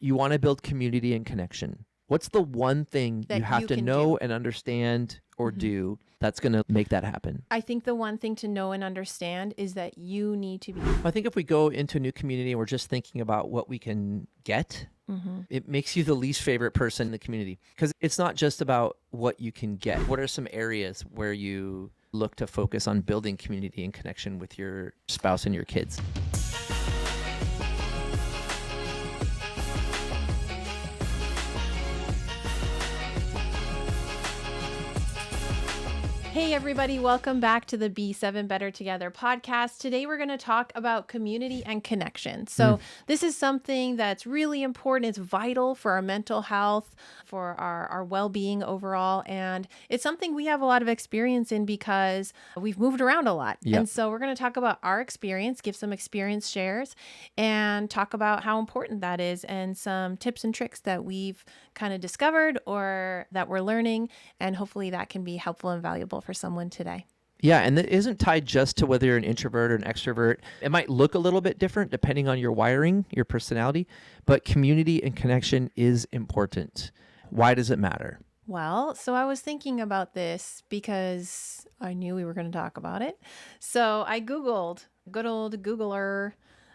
You want to build community and connection. What's the one thing That you have you to can know do. and understand or do that's going to make that happen? I think the one thing to know and understand is that you need to be. I think if we go into a new community and we're just thinking about what we can get, it makes you the least favorite person in the community, because it's not just about what you can get. What are some areas where you look to focus on building community and connection with your spouse and your kids? Hey everybody, welcome back to the B7 Better Together podcast. Today we're going to talk about community and connection. So this is something that's really important. It's vital for our mental health, for our well-being overall. And it's something we have a lot of experience in because we've moved around a lot. Yep. And so we're going to talk about our experience, give some experience shares, and talk about how important that is and some tips and tricks that we've kind of discovered or that we're learning. And hopefully that can be helpful and valuable for someone today. Yeah, and that isn't tied just to whether you're an introvert or an extrovert. It might look a little bit different depending on your wiring, your personality, but community and connection is important. Why does it matter? Well, so I was thinking about this because I knew we were going to talk about it. So I Googled, good old Googler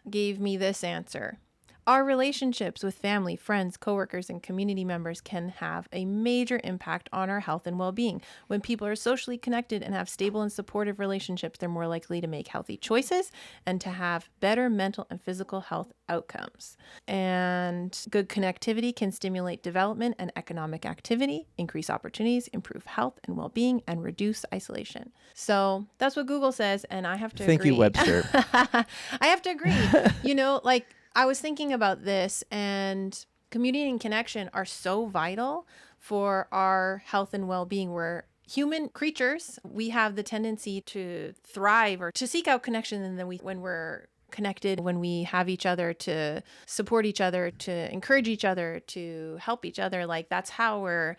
gave me this answer. Our relationships with family, friends, coworkers, and community members can have a major impact on our health and well-being. When people are socially connected and have stable and supportive relationships, they're more likely to make healthy choices and to have better mental and physical health outcomes. And good connectivity can stimulate development and economic activity, increase opportunities, improve health and well-being, and reduce isolation. So that's what Google says, and I have to agree. Thank you, Webster. I have to agree. I was thinking about this, and community and connection are so vital for our health and well-being. We're human creatures. We have the tendency to thrive or to seek out connection, and then when we're connected, when we have each other to support each other, to encourage each other, to help each other, like that's how we're,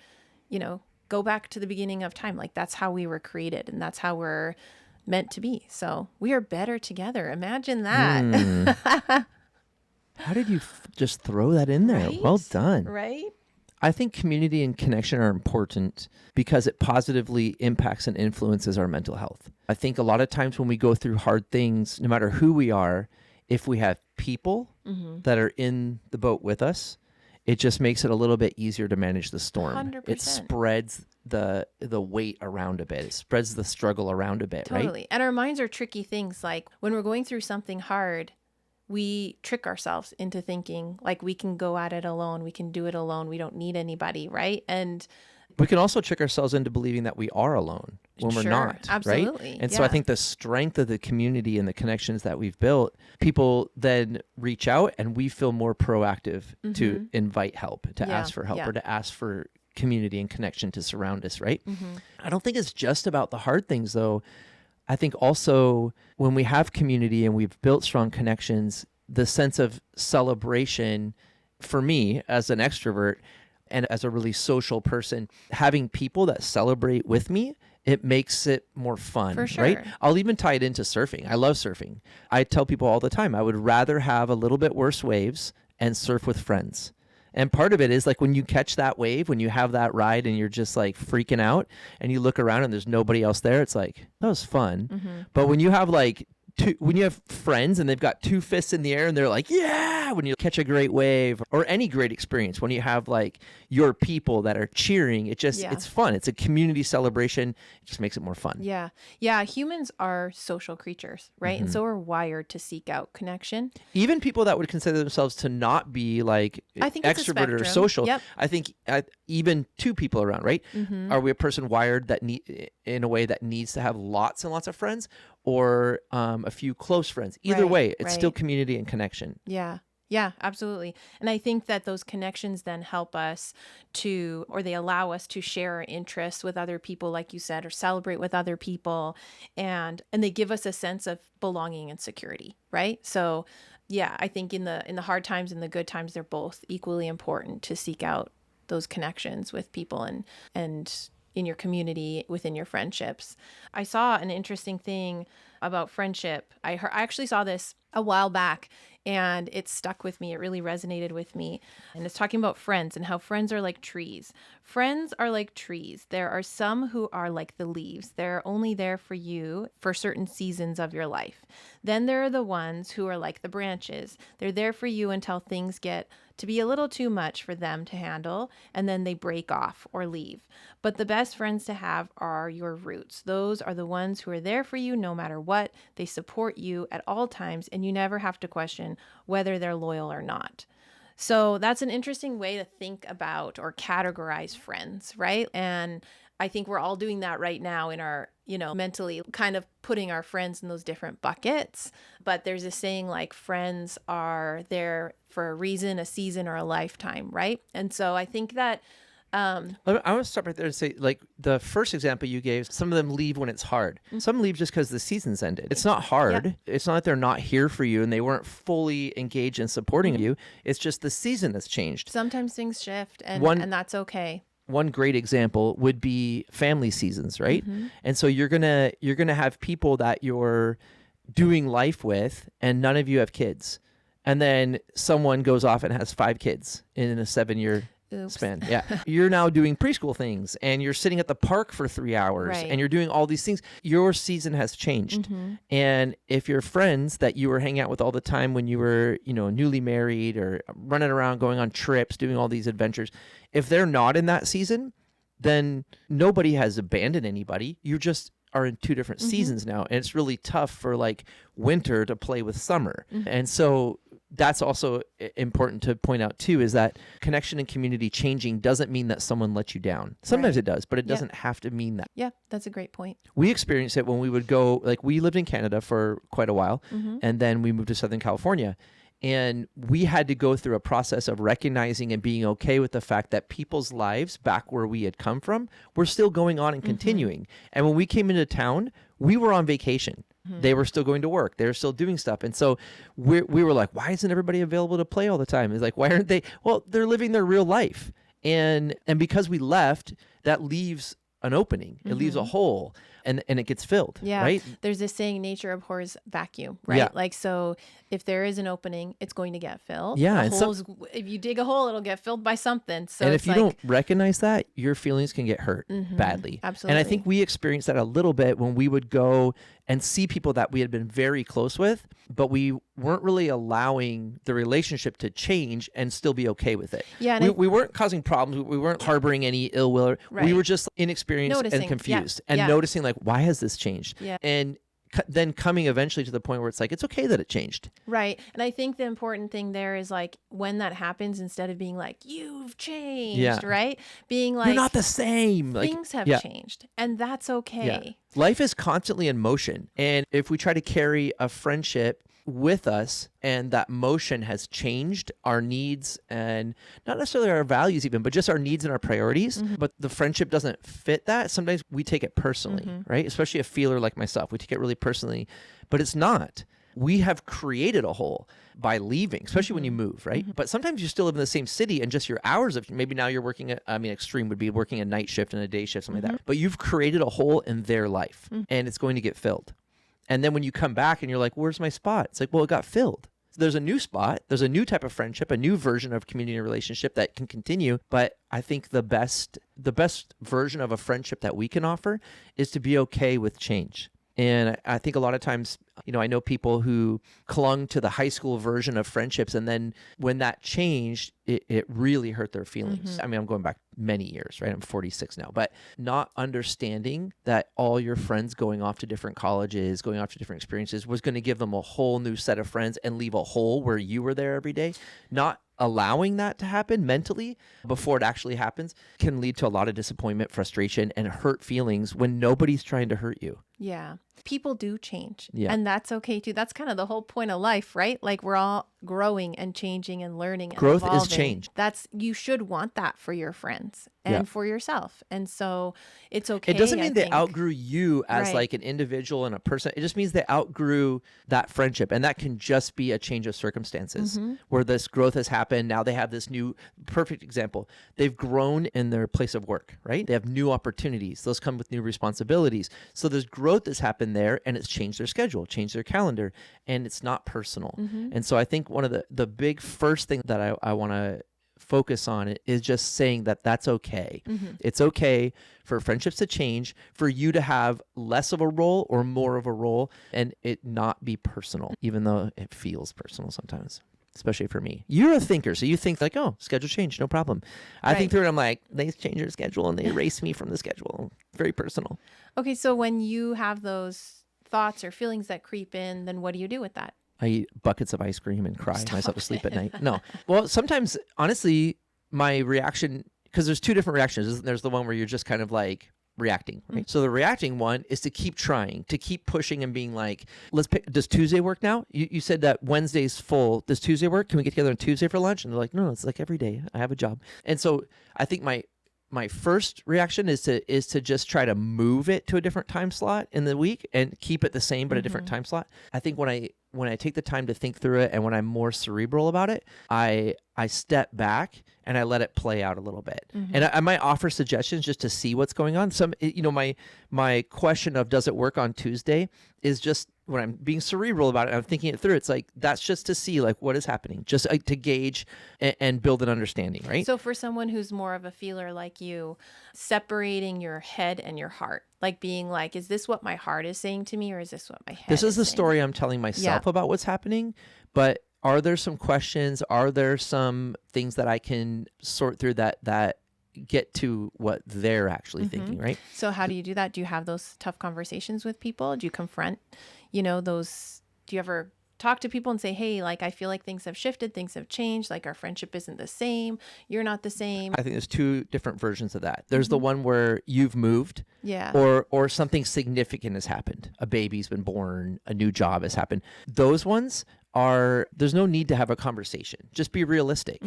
go back to the beginning of time. Like that's how we were created, and that's how we're meant to be. So we are better together. Imagine that. How did you just throw that in there? Right? Well done. Right? I think community and connection are important because it positively impacts and influences our mental health. I think a lot of times when we go through hard things, no matter who we are, if we have people that are in the boat with us, it just makes it a little bit easier to manage the storm. 100%. It spreads the weight around a bit. It spreads the struggle around a bit, right? Totally. And our minds are tricky things. Like when we're going through something hard, we trick ourselves into thinking like we can go at it alone. We can do it alone. We don't need anybody, right? And we can also trick ourselves into believing that we are alone when we're not, absolutely. right? And so I think the strength of the community and the connections that we've built, people then reach out and we feel more proactive to invite help, to ask for help, or to ask for community and connection to surround us, right? I don't think it's just about the hard things though. I think also when we have community and we've built strong connections, the sense of celebration for me as an extrovert and as a really social person, having people that celebrate with me, it makes it more fun, For sure. right? I'll even tie it into surfing. I love surfing. I tell people all the time, I would rather have a little bit worse waves and surf with friends. And part of it is like when you catch that wave, when you have that ride and you're just like freaking out and you look around and there's nobody else there, it's like, that was fun. But when you have when you have friends and they've got two fists in the air and they're like, yeah, when you catch a great wave or any great experience, when you have like your people that are cheering, it's fun. It's a community celebration. It just makes it more fun. Yeah. Yeah. Humans are social creatures, right? And so we're wired to seek out connection. Even people that would consider themselves to not be like I think it's a extroverted or spectrum. social, Yep. I think even two people around, right? Are we a person wired that in a way that needs to have lots and lots of friends, or a few close friends? Either way, it's still community and connection. Yeah. Yeah, absolutely. And I think that those connections then help us they allow us to share our interests with other people, like you said, or celebrate with other people. And they give us a sense of belonging and security, right? So yeah, I think in the hard times and the good times, they're both equally important to seek out those connections with people and in your community, within your friendships. I saw an interesting thing about friendship. I actually saw this a while back. and it stuck with me. It really resonated with me. And it's talking about friends and how friends are like trees. Friends are like trees. There are some who are like the leaves. They're only there for you for certain seasons of your life. Then there are the ones who are like the branches. They're there for you until things get to be a little too much for them to handle, and then they break off or leave. But the best friends to have are your roots. Those are the ones who are there for you no matter what. They support you at all times, and you never have to question whether they're loyal or not. So that's an interesting way to think about or categorize friends, right? And I think we're all doing that right now in our, mentally kind of putting our friends in those different buckets. But there's a saying like friends are there for a reason, a season, or a lifetime, right? And so I think that I want to stop right there and say, like, the first example you gave, some of them leave when it's hard. Some leave just because the season's ended. It's not hard. Yep. It's not that they're not here for you and they weren't fully engaged in supporting you. It's just the season has changed. Sometimes things shift, and that's okay. One great example would be family seasons, right? And so you're gonna have people that you're doing life with, and none of you have kids, and then someone goes off and has 5 kids in a 7-year span. Yeah. You're now doing preschool things, and you're sitting at the park for 3 hours, and you're doing all these things. Your season has changed. And if your friends that you were hanging out with all the time when you were, newly married or running around, going on trips, doing all these adventures, if they're not in that season, then nobody has abandoned anybody. You just are in 2 different seasons now. And it's really tough for like winter to play with summer. And so that's also important to point out too, is that connection and community changing doesn't mean that someone let you down. Sometimes it does, but it doesn't have to mean that. Yeah, that's a great point. We experienced it when we would go, like we lived in Canada for quite a while, and then we moved to Southern California. And we had to go through a process of recognizing and being okay with the fact that people's lives back where we had come from were still going on and continuing. And when we came into town, we were on vacation. They were still going to work. They were still doing stuff. And so we were like, why isn't everybody available to play all the time? It's like, why aren't they? Well, they're living their real life. And because we left, that leaves an opening. It leaves a hole. And it gets filled, right? There's this saying, nature abhors vacuum, right? Yeah. Like, so if there is an opening, it's going to get filled. Yeah. If you dig a hole, it'll get filled by something. So and if you don't recognize that, your feelings can get hurt badly. Absolutely. And I think we experienced that a little bit when we would go and see people that we had been very close with, but we weren't really allowing the relationship to change and still be okay with it. Yeah, we weren't causing problems. We weren't harboring any ill will. Right. We were just inexperienced and confused and noticing like, why has this changed? Yeah. And then coming eventually to the point where it's like, it's okay that it changed. Right. And I think the important thing there is like when that happens, instead of being like, you've changed, right? Being like, you're not the same. Things have changed, and that's okay. Yeah. Life is constantly in motion. And if we try to carry a friendship with us and that motion has changed our needs and not necessarily our values even, but just our needs and our priorities, but the friendship doesn't fit that, sometimes we take it personally, right? Especially a feeler like myself, we take it really personally, but it's not. We have created a hole by leaving, especially when you move, right? But sometimes you still live in the same city and just your hours of, maybe now you're working extreme would be working a night shift and a day shift, something like that. But you've created a hole in their life and it's going to get filled. And then when you come back and you're like, where's my spot? It's like, well, it got filled. So there's a new spot. There's a new type of friendship, a new version of community and relationship that can continue. But I think the best version of a friendship that we can offer is to be okay with change. And I think a lot of times, I know people who clung to the high school version of friendships. And then when that changed, it really hurt their feelings. I mean, I'm going back many years, right? I'm 46 now, but not understanding that all your friends going off to different colleges, going off to different experiences was going to give them a whole new set of friends and leave a hole where you were there every day. Not allowing that to happen mentally before it actually happens can lead to a lot of disappointment, frustration, and hurt feelings when nobody's trying to hurt you. Yeah. People do change. Yeah. And that's okay too. That's kind of the whole point of life, right? Like we're all growing and changing and learning and growth evolving. is change. You should want that for your friends and for yourself. And so it's okay. It doesn't mean they outgrew you as like an individual and a person. It just means they outgrew that friendship. And that can just be a change of circumstances where this growth has happened. Now they have this new, perfect example. They've grown in their place of work, right? They have new opportunities. Those come with new responsibilities. So there's growth growth has happened there, and it's changed their schedule, changed their calendar, and it's not personal. And so I think one of the big first thing that I want to focus on it is just saying that that's okay. It's okay for friendships to change, for you to have less of a role or more of a role, and it not be personal, even though it feels personal sometimes, especially for me. You're a thinker, so you think like, oh, schedule change, no problem. I think through it, I'm like, they change their schedule and they erase me from the schedule. Very personal. Okay, so when you have those thoughts or feelings that creep in, then what do you do with that? I eat buckets of ice cream and cry myself to sleep at night. No. Well, sometimes, honestly, my reaction, because there's two different reactions. There's the one where you're just kind of like reacting, right? So the reacting one is to keep trying, to keep pushing and being like, let's pick, does Tuesday work now? You said that Wednesday's full. Does Tuesday work? Can we get together on Tuesday for lunch? And they're like, no, it's like every day. I have a job. And so I think my first reaction is to just try to move it to a different time slot in the week and keep it the same, but a different time slot. I think when I take the time to think through it, and when I'm more cerebral about it, I step back and I let it play out a little bit. And I might offer suggestions just to see what's going on. My question of does it work on Tuesday is just when I'm being cerebral about it, I'm thinking it through. It's like, that's just to see like what is happening, just like, to gauge and build an understanding, right? So for someone who's more of a feeler like you, separating your head and your heart, like being like, is this what my heart is saying to me, or is this what my head This is the saying? story I'm telling myself about what's happening, but are there some questions? Are there some things that I can sort through that get to what they're actually thinking, right? So how do you do that? Do you have those tough conversations with people? Do you confront, those, do you ever talk to people and say, hey, like, I feel like things have shifted, things have changed, like our friendship isn't the same, you're not the same? I think there's two different versions of that. There's the one where you've moved, Yeah. or something significant has happened. A baby's been born, a new job has happened. Those ones there's no need to have a conversation. Just be realistic.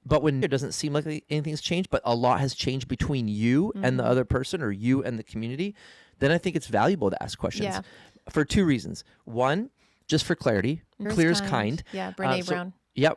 But when it doesn't seem like anything's changed, but a lot has changed between you and the other person, or you and the community, then I think it's valuable to ask questions for two reasons. One, just for clarity. Clear is kind. Yeah, Brene Brown. Yeah,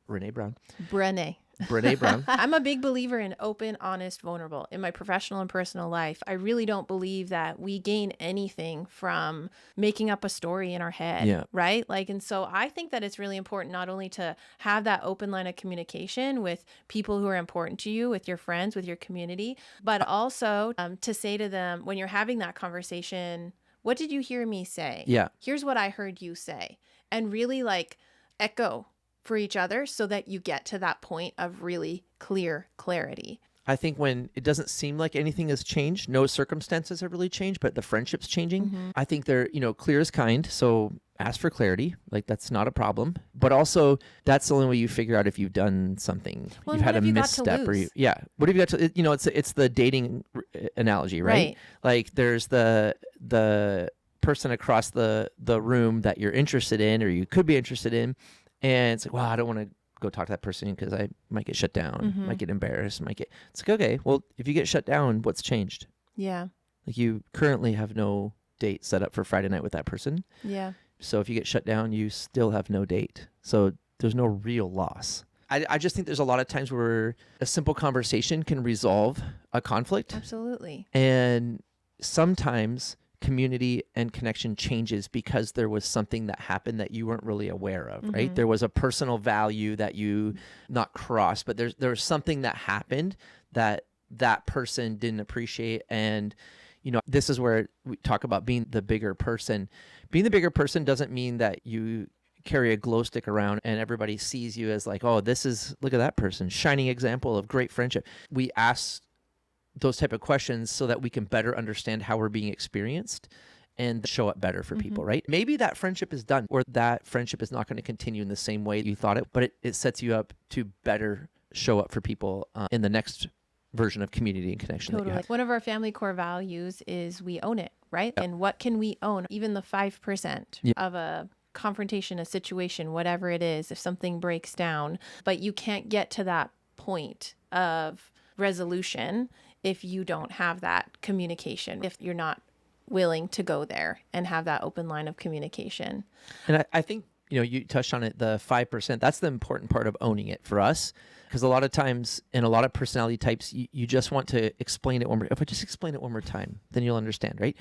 Renee Brown. Brene Brown. I'm a big believer in open, honest, vulnerable. In my professional and personal life, I really don't believe that we gain anything from making up a story in our head, right? Like, and so I think that it's really important not only to have that open line of communication with people who are important to you, with your friends, with your community, but also to say to them, when you're having that conversation, what did you hear me say? Yeah. Here's what I heard you say. And really like echo for each other so that you get to that point of really clear clarity. I think when it doesn't seem like anything has changed, no circumstances have really changed, but the friendship's changing. I think they're, clear is kind. So ask for clarity. Like, that's not a problem. But also, that's the only way you figure out if you've done something. Well, you've had a misstep, or what have you got to? It's the dating analogy, right? Like, there's the person across the room that you're interested in, or you could be interested in, and it's like, well, I don't want to go talk to that person because I might get shut down, might get embarrassed, it's like, okay, well, if you get shut down, what's changed? Yeah. Like, you currently have no date set up for Friday night with that person. Yeah. So if you get shut down, you still have no date. So there's no real loss. I just think there's a lot of times where a simple conversation can resolve a conflict. Absolutely. And sometimes community and connection changes because there was something that happened that you weren't really aware of, right? There was a personal value that you not crossed, but there was something that happened that person didn't appreciate. And, this is where we talk about being the bigger person. Being the bigger person doesn't mean that you carry a glow stick around and everybody sees you as like, oh, look at that person, shining example of great friendship. We ask those type of questions so that we can better understand how we're being experienced and show up better for people, right? Maybe that friendship is done, or that friendship is not going to continue in the same way you thought it, but it sets you up to better show up for people in the next version of community and connection that you have. One of our family core values is we own it, right? Yep. And what can we own? Even the 5% of a confrontation, a situation, whatever it is, if something breaks down, but you can't get to that point of resolution if you don't have that communication, if you're not willing to go there and have that open line of communication. And I think you touched on it, the 5%, that's the important part of owning it for us. Because a lot of times in a lot of personality types, you just want to explain it one more. If I just explain it one more time, then you'll understand, right?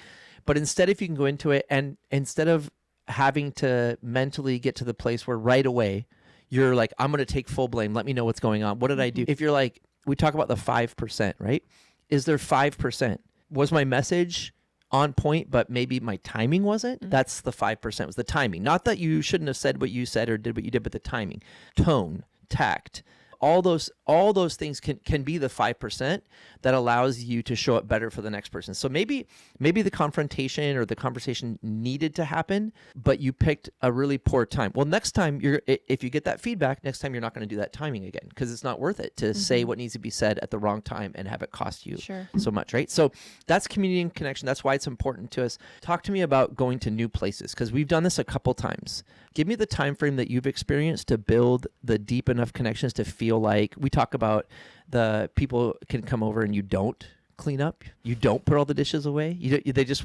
But instead, if you can go into it and instead of having to mentally get to the place where right away you're like, I'm going to take full blame. Let me know what's going on. What did I do? If you're like, we talk about the 5%, right? Is there 5%? Was my message on point, but maybe my timing wasn't? That's the 5%, was the timing. Not that you shouldn't have said what you said or did what you did, but the timing, tone, tact, all those things can be the 5% that allows you to show up better for the next person. So maybe the confrontation or the conversation needed to happen, but you picked a really poor time. Well, next time if you get that feedback, next time you're not going to do that timing again, because it's not worth it to say what needs to be said at the wrong time and have it cost you so much, right? So that's community and connection. That's why it's important to us. Talk to me about going to new places, because we've done this a couple times. Give me the time frame that you've experienced to build the deep enough connections to feel like, we talk about the people can come over and you don't clean up, you don't put all the dishes away,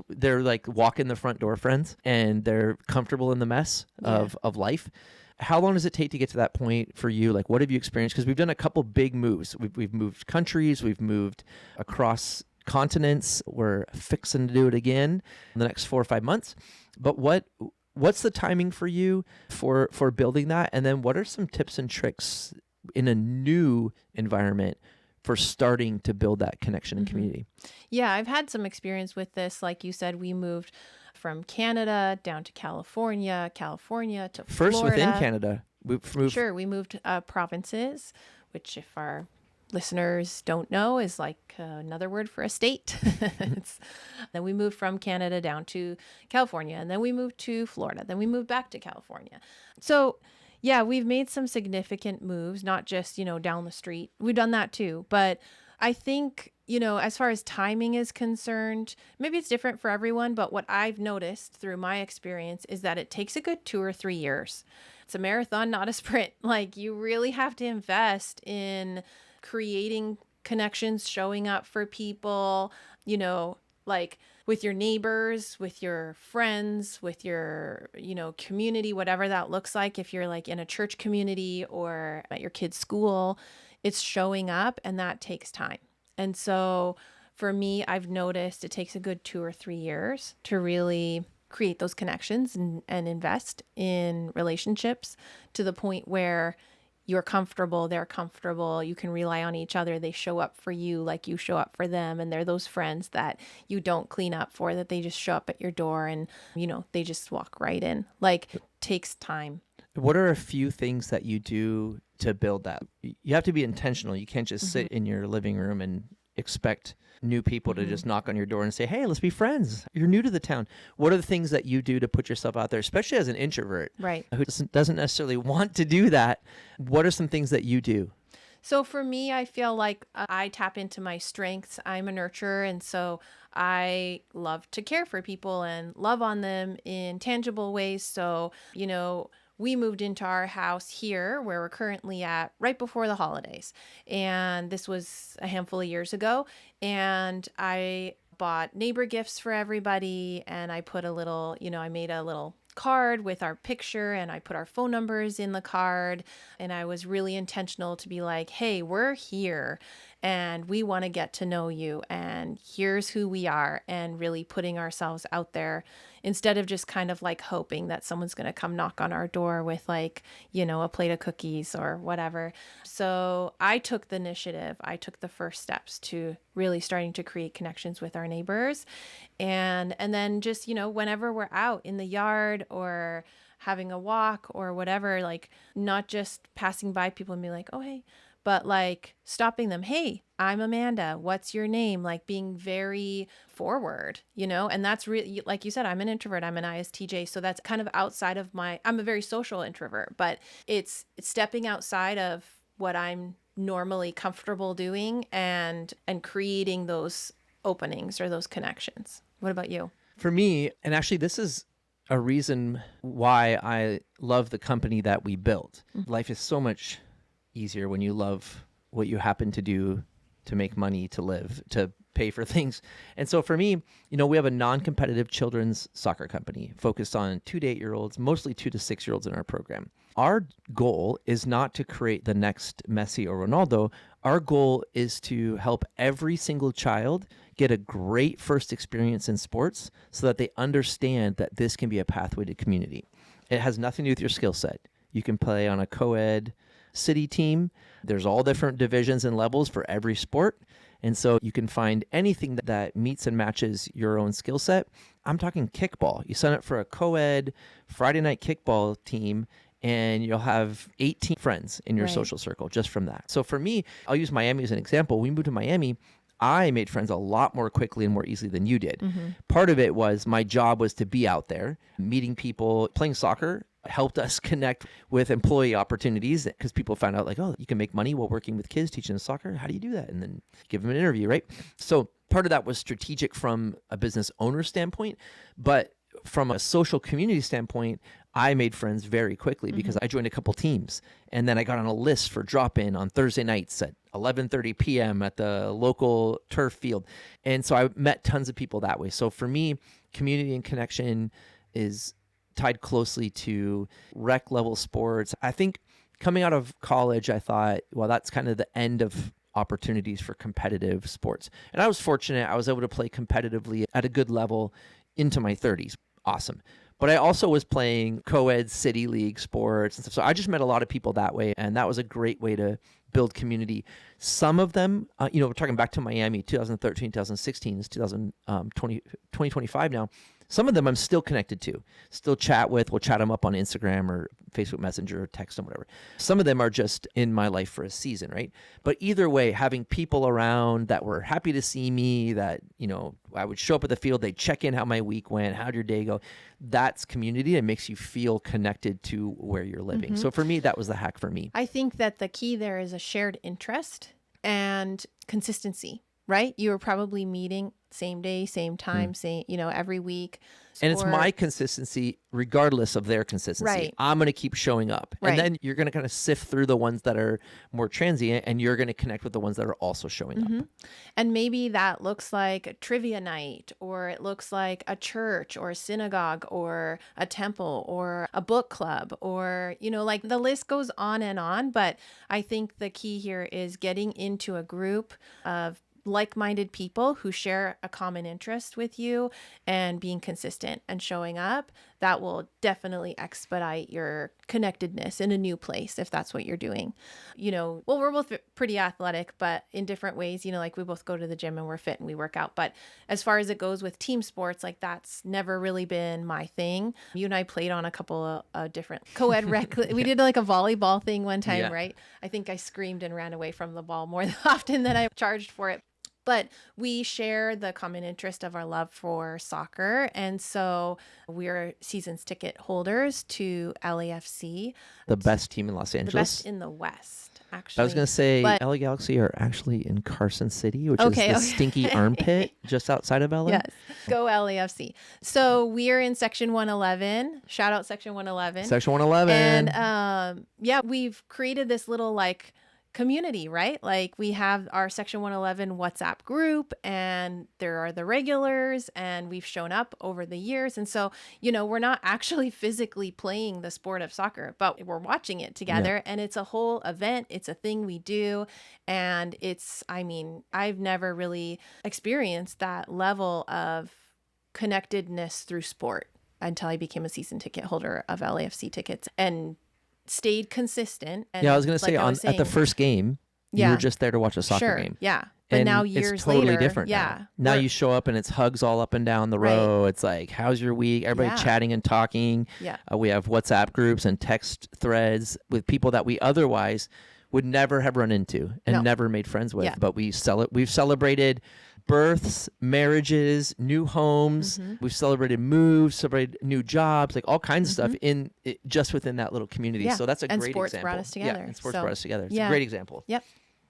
they're like walking the front door friends and they're comfortable in the mess of life. How long does it take to get to that point for you? Like, what have you experienced? Because we've done a couple big moves. We've moved countries, we've moved across continents. We're fixing to do it again in the next 4 or 5 months. But what's the timing for you for building that? And then what are some tips and tricks in a new environment for starting to build that connection and community? Yeah, I've had some experience with this. Like you said, we moved from Canada down to California to Florida. First within Canada. Sure, we moved provinces, which if our listeners don't know is like another word for a state. Then we moved from Canada down to California, and then we moved to Florida. Then we moved back to California. So yeah, we've made some significant moves, not just, down the street. We've done that too. But I think, as far as timing is concerned, maybe it's different for everyone. But what I've noticed through my experience is that it takes a good 2 or 3 years. It's a marathon, not a sprint. Like, you really have to invest in creating connections, showing up for people, like with your neighbors, with your friends, with your, community, whatever that looks like. If you're like in a church community or at your kid's school, it's showing up, and that takes time. And so for me, I've noticed it takes a good 2 or 3 years to really create those connections and invest in relationships to the point where you're comfortable, they're comfortable, you can rely on each other, they show up for you like you show up for them, and they're those friends that you don't clean up for, that they just show up at your door and, they just walk right in. Like, it takes time. What are a few things that you do to build that? You have to be intentional. You can't just sit in your living room and expect new people to just knock on your door and say, hey, let's be friends. You're new to the town. What are the things that you do to put yourself out there, especially as an introvert, right, who doesn't necessarily want to do that? What are some things that you do? So for me, I feel like I tap into my strengths. I'm a nurturer, and so I love to care for people and love on them in tangible ways. So, we moved into our house here where we're currently at right before the holidays. And this was a handful of years ago. And I bought neighbor gifts for everybody. And I put I made a little card with our picture, and I put our phone numbers in the card. And I was really intentional to be like, hey, we're here and we want to get to know you, and here's who we are, and really putting ourselves out there instead of just kind of like hoping that someone's going to come knock on our door with like, a plate of cookies or whatever. So I took the initiative. I took the first steps to really starting to create connections with our neighbors. And then just, whenever we're out in the yard or having a walk or whatever, like not just passing by people and be like, oh, hey, but like stopping them. Hey, I'm Amanda. What's your name? Like being very forward, and that's really, like you said, I'm an introvert. I'm an ISTJ. So that's kind of outside of I'm a very social introvert, but it's stepping outside of what I'm normally comfortable doing and creating those openings or those connections. What about you? For me, and actually this is a reason why I love the company that we built. Life is so much easier when you love what you happen to do to make money, to live, to pay for things. And so for me, we have a non-competitive children's soccer company focused on 2 to 8-year-olds, mostly 2 to 6-year-olds in our program. Our goal is not to create the next Messi or Ronaldo. Our goal is to help every single child get a great first experience in sports so that they understand that this can be a pathway to community. It has nothing to do with your skill set. You can play on a co-ed city team. There's all different divisions and levels for every sport. And so you can find anything that meets and matches your own skill set. I'm talking kickball. You sign up for a co-ed Friday night kickball team, and you'll have 18 friends in your social circle just from that. So for me, I'll use Miami as an example. We moved to Miami. I made friends a lot more quickly and more easily than you did. Part of it was my job was to be out there, meeting people. Playing soccer helped us connect with employee opportunities because people found out like, oh, you can make money while working with kids, teaching them soccer. How do you do that? And then give them an interview, right? So part of that was strategic from a business owner standpoint, but from a social community standpoint, I made friends very quickly because I joined a couple teams, and then I got on a list for drop-in on Thursday nights at 11:30 p.m. at the local turf field. And so I met tons of people that way. So for me, community and connection is tied closely to rec level sports. I think coming out of college, I thought, well, that's kind of the end of opportunities for competitive sports. And I was fortunate. I was able to play competitively at a good level into my 30s. Awesome. But I also was playing co-ed city league sports and stuff. So I just met a lot of people that way. And that was a great way to build community. Some of them, we're talking back to Miami, 2013, 2016, it's 2025 now. Some of them I'm still connected to, still chat with. We'll chat them up on Instagram or Facebook Messenger or text them, whatever. Some of them are just in my life for a season, right? But either way, having people around that were happy to see me, that, I would show up at the field, they'd check in how my week went, how'd your day go? That's community. It makes you feel connected to where you're living. So for me, that was the hack for me. I think that the key there is a shared interest and consistency, right? You were probably meeting same day, same time, same, every week. And it's my consistency regardless of their consistency. Right. I'm going to keep showing up. Right. And then you're going to kind of sift through the ones that are more transient, and you're going to connect with the ones that are also showing up. And maybe that looks like a trivia night, or it looks like a church or a synagogue or a temple or a book club, or, like the list goes on. But I think the key here is getting into a group of like-minded people who share a common interest with you and being consistent and showing up. That will definitely expedite your connectedness in a new place if that's what you're doing. We're both pretty athletic, but in different ways, like we both go to the gym and we're fit and we work out. But as far as it goes with team sports, like that's never really been my thing. You and I played on a couple of different co-ed rec. We did like a volleyball thing one time, right? I think I screamed and ran away from the ball more often than I charged for it. But we share the common interest of our love for soccer. And so we're seasons ticket holders to LAFC. The best team in Los Angeles. The best in the West, actually. I was going to say LA Galaxy are actually in Carson City, which is the stinky armpit just outside of LA. Yes. Go LAFC. So we are in Section 111. Shout out Section 111. Section 111. And we've created this little community, right? Like we have our Section 111 WhatsApp group, and there are the regulars, and we've shown up over the years. And so, we're not actually physically playing the sport of soccer, but we're watching it together. And it's a whole event. It's a thing we do. And I've never really experienced that level of connectedness through sport until I became a season ticket holder of LAFC tickets and stayed consistent. And I was going to say at the first game, you were just there to watch a soccer game. Yeah. But and now years it's totally later, different. Now you show up and it's hugs all up and down the row. It's like, how's your week? Everybody chatting and talking. Yeah. We have WhatsApp groups and text threads with people that we otherwise would never have run into and never made friends with. But we've celebrated births, marriages, new homes. We've celebrated moves, celebrated new jobs, like all kinds of stuff just within that little community. So that's a great example. And sports brought us together. Yeah, and sports brought us together. It's a great example. Yep.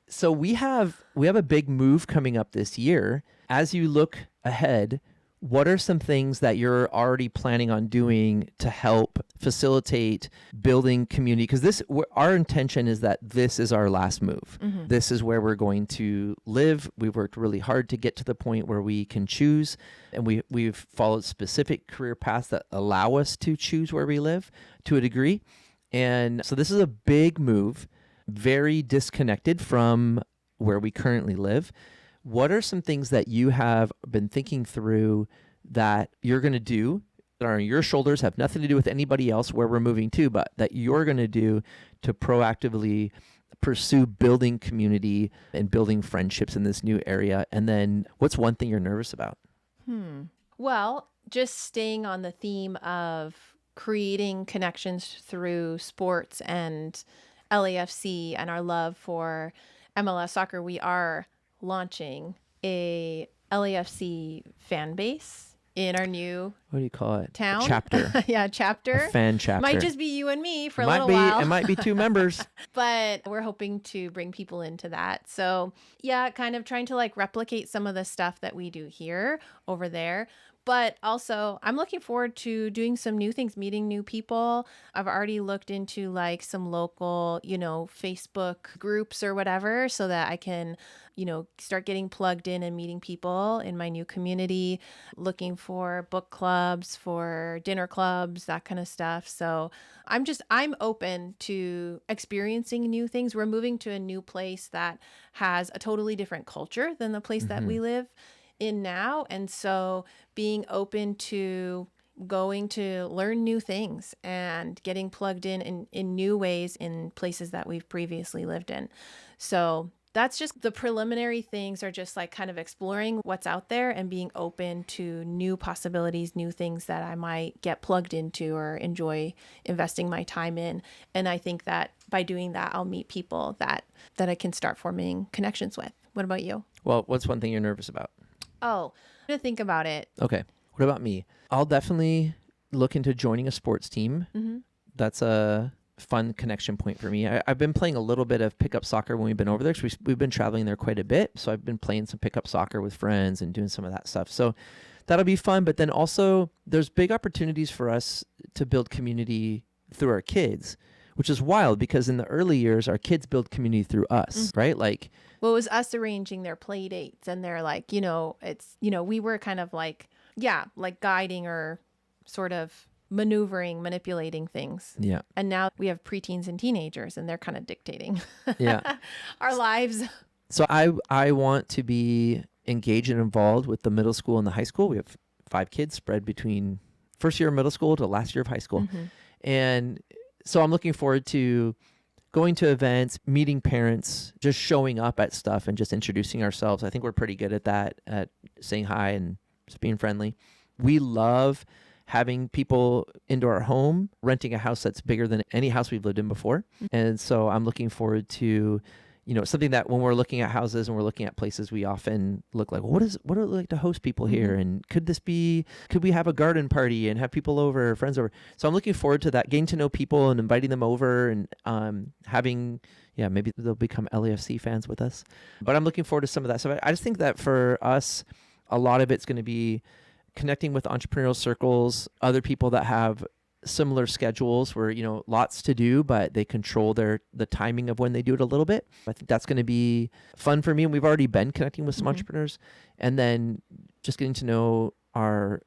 So we have a big move coming up this year. As you look ahead, what are some things that you're already planning on doing to help facilitate building community? Because our intention is that this is our last move. Mm-hmm. This is where we're going to live. We've worked really hard to get to the point where we can choose, and we've followed specific career paths that allow us to choose where we live to a degree. And so this is a big move, very disconnected from where we currently live. What are some things that you have been thinking through that you're going to do that are on your shoulders, have nothing to do with anybody else where we're moving to, but that you're going to do to proactively pursue building community and building friendships in this new area? And then what's one thing you're nervous about? Well, just staying on the theme of creating connections through sports and LAFC and our love for MLS soccer, we are launching a LAFC fan base in our new What do you call it? town. Chapter. Yeah, chapter. A fan chapter. Might just be you and me for a little while. It might be 2 members. But we're hoping to bring people into that. So yeah, kind of trying to like replicate some of the stuff that we do here over there. But also, I'm looking forward to doing some new things, meeting new people. I've already looked into like some local, Facebook groups or whatever, so that I can, start getting plugged in and meeting people in my new community, looking for book clubs, for dinner clubs, that kind of stuff. So I'm open to experiencing new things. We're moving to a new place that has a totally different culture than the place that we live in now. And so being open to going to learn new things and getting plugged in new ways in places that we've previously lived in. So that's just the preliminary things, are just like kind of exploring what's out there and being open to new possibilities, new things that I might get plugged into or enjoy investing my time in. And I think that by doing that, I'll meet people that I can start forming connections with. What about you? Well, what's one thing you're nervous about? Oh, I'm going to think about it. Okay. What about me? I'll definitely look into joining a sports team. Mm-hmm. That's a fun connection point for me. I've been playing a little bit of pickup soccer when we've been over there, because we've been traveling there quite a bit. So I've been playing some pickup soccer with friends and doing some of that stuff. So that'll be fun. But then also there's big opportunities for us to build community through our kids, which is wild, because in the early years, our kids build community through us, right? Like, well, it was us arranging their play dates, and they're like, we were kind of like, like guiding or sort of manipulating things. Yeah. And now we have preteens and teenagers, and they're kind of dictating Yeah. our lives. So I want to be engaged and involved with the middle school and the high school. We have 5 kids spread between first year of middle school to last year of high school. Mm-hmm. And so I'm looking forward to going to events, meeting parents, just showing up at stuff and just introducing ourselves. I think we're pretty good at that, at saying hi and just being friendly. We love having people into our home, renting a house that's bigger than any house we've lived in before. And so I'm looking forward to, something that when we're looking at houses and we're looking at places, we often look like, well, what would it like to host people here? And could we have a garden party and have people over, friends over? So I'm looking forward to that, getting to know people and inviting them over, and having, maybe they'll become LAFC fans with us. But I'm looking forward to some of that. So I just think that for us, a lot of it's going to be connecting with entrepreneurial circles, other people that have similar schedules where, lots to do, but they control the timing of when they do it a little bit. I think that's going to be fun for me. And we've already been connecting with some entrepreneurs, and then just getting to know our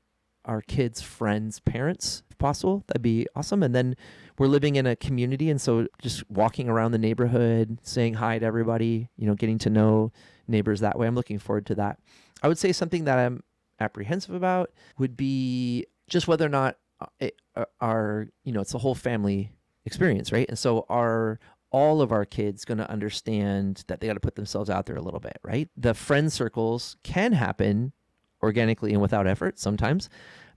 kids' friends' parents, if possible. That'd be awesome. And then we're living in a community. And so just walking around the neighborhood, saying hi to everybody, getting to know neighbors that way. I'm looking forward to that. I would say something that I'm apprehensive about would be just whether or not it's a whole family experience, right? And so are all of our kids going to understand that they got to put themselves out there a little bit, right? The friend circles can happen organically and without effort sometimes,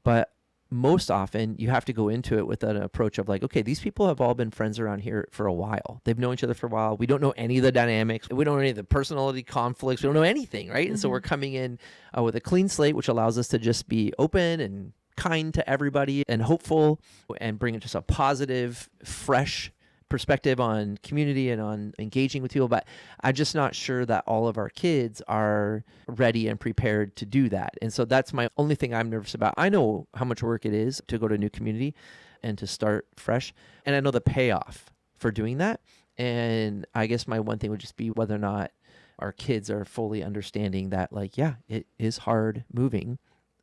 but most often you have to go into it with an approach of like, okay, these people have all been friends around here for a while. They've known each other for a while. We don't know any of the dynamics. We don't know any of the personality conflicts. We don't know anything, right? And so we're coming in with a clean slate, which allows us to just be open and kind to everybody and hopeful, and bring just a positive, fresh perspective on community and on engaging with people, but I'm just not sure that all of our kids are ready and prepared to do that. And so that's my only thing I'm nervous about. I know how much work it is to go to a new community and to start fresh, and I know the payoff for doing that. And I guess my one thing would just be whether or not our kids are fully understanding that, like, yeah, it is hard moving.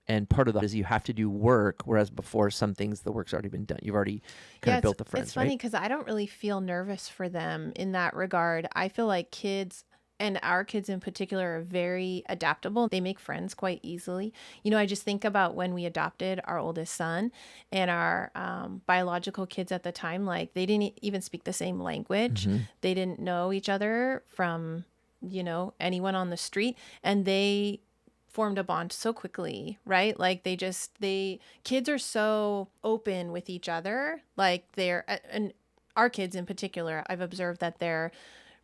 And part of that is you have to do work, whereas before some things, the work's already been done. You've already kind of built the friends, it's funny because I don't really feel nervous for them in that regard. I feel like kids, and our kids in particular, are very adaptable. They make friends quite easily. I just think about when we adopted our oldest son, and our biological kids at the time, like, they didn't even speak the same language. Mm-hmm. They didn't know each other from, anyone on the street, and they formed a bond so quickly, right? Like, kids are so open with each other. Like, and our kids in particular, I've observed that they're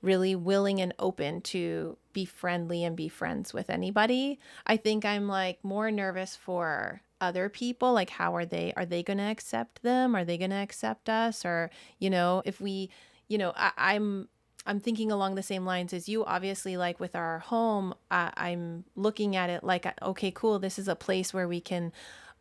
really willing and open to be friendly and be friends with anybody. I think I'm like more nervous for other people. Like, how are they going to accept them? Are they going to accept us? Or, if we, I'm thinking along the same lines as you. Obviously, like with our home, I'm looking at it like, okay, cool. This is a place where we can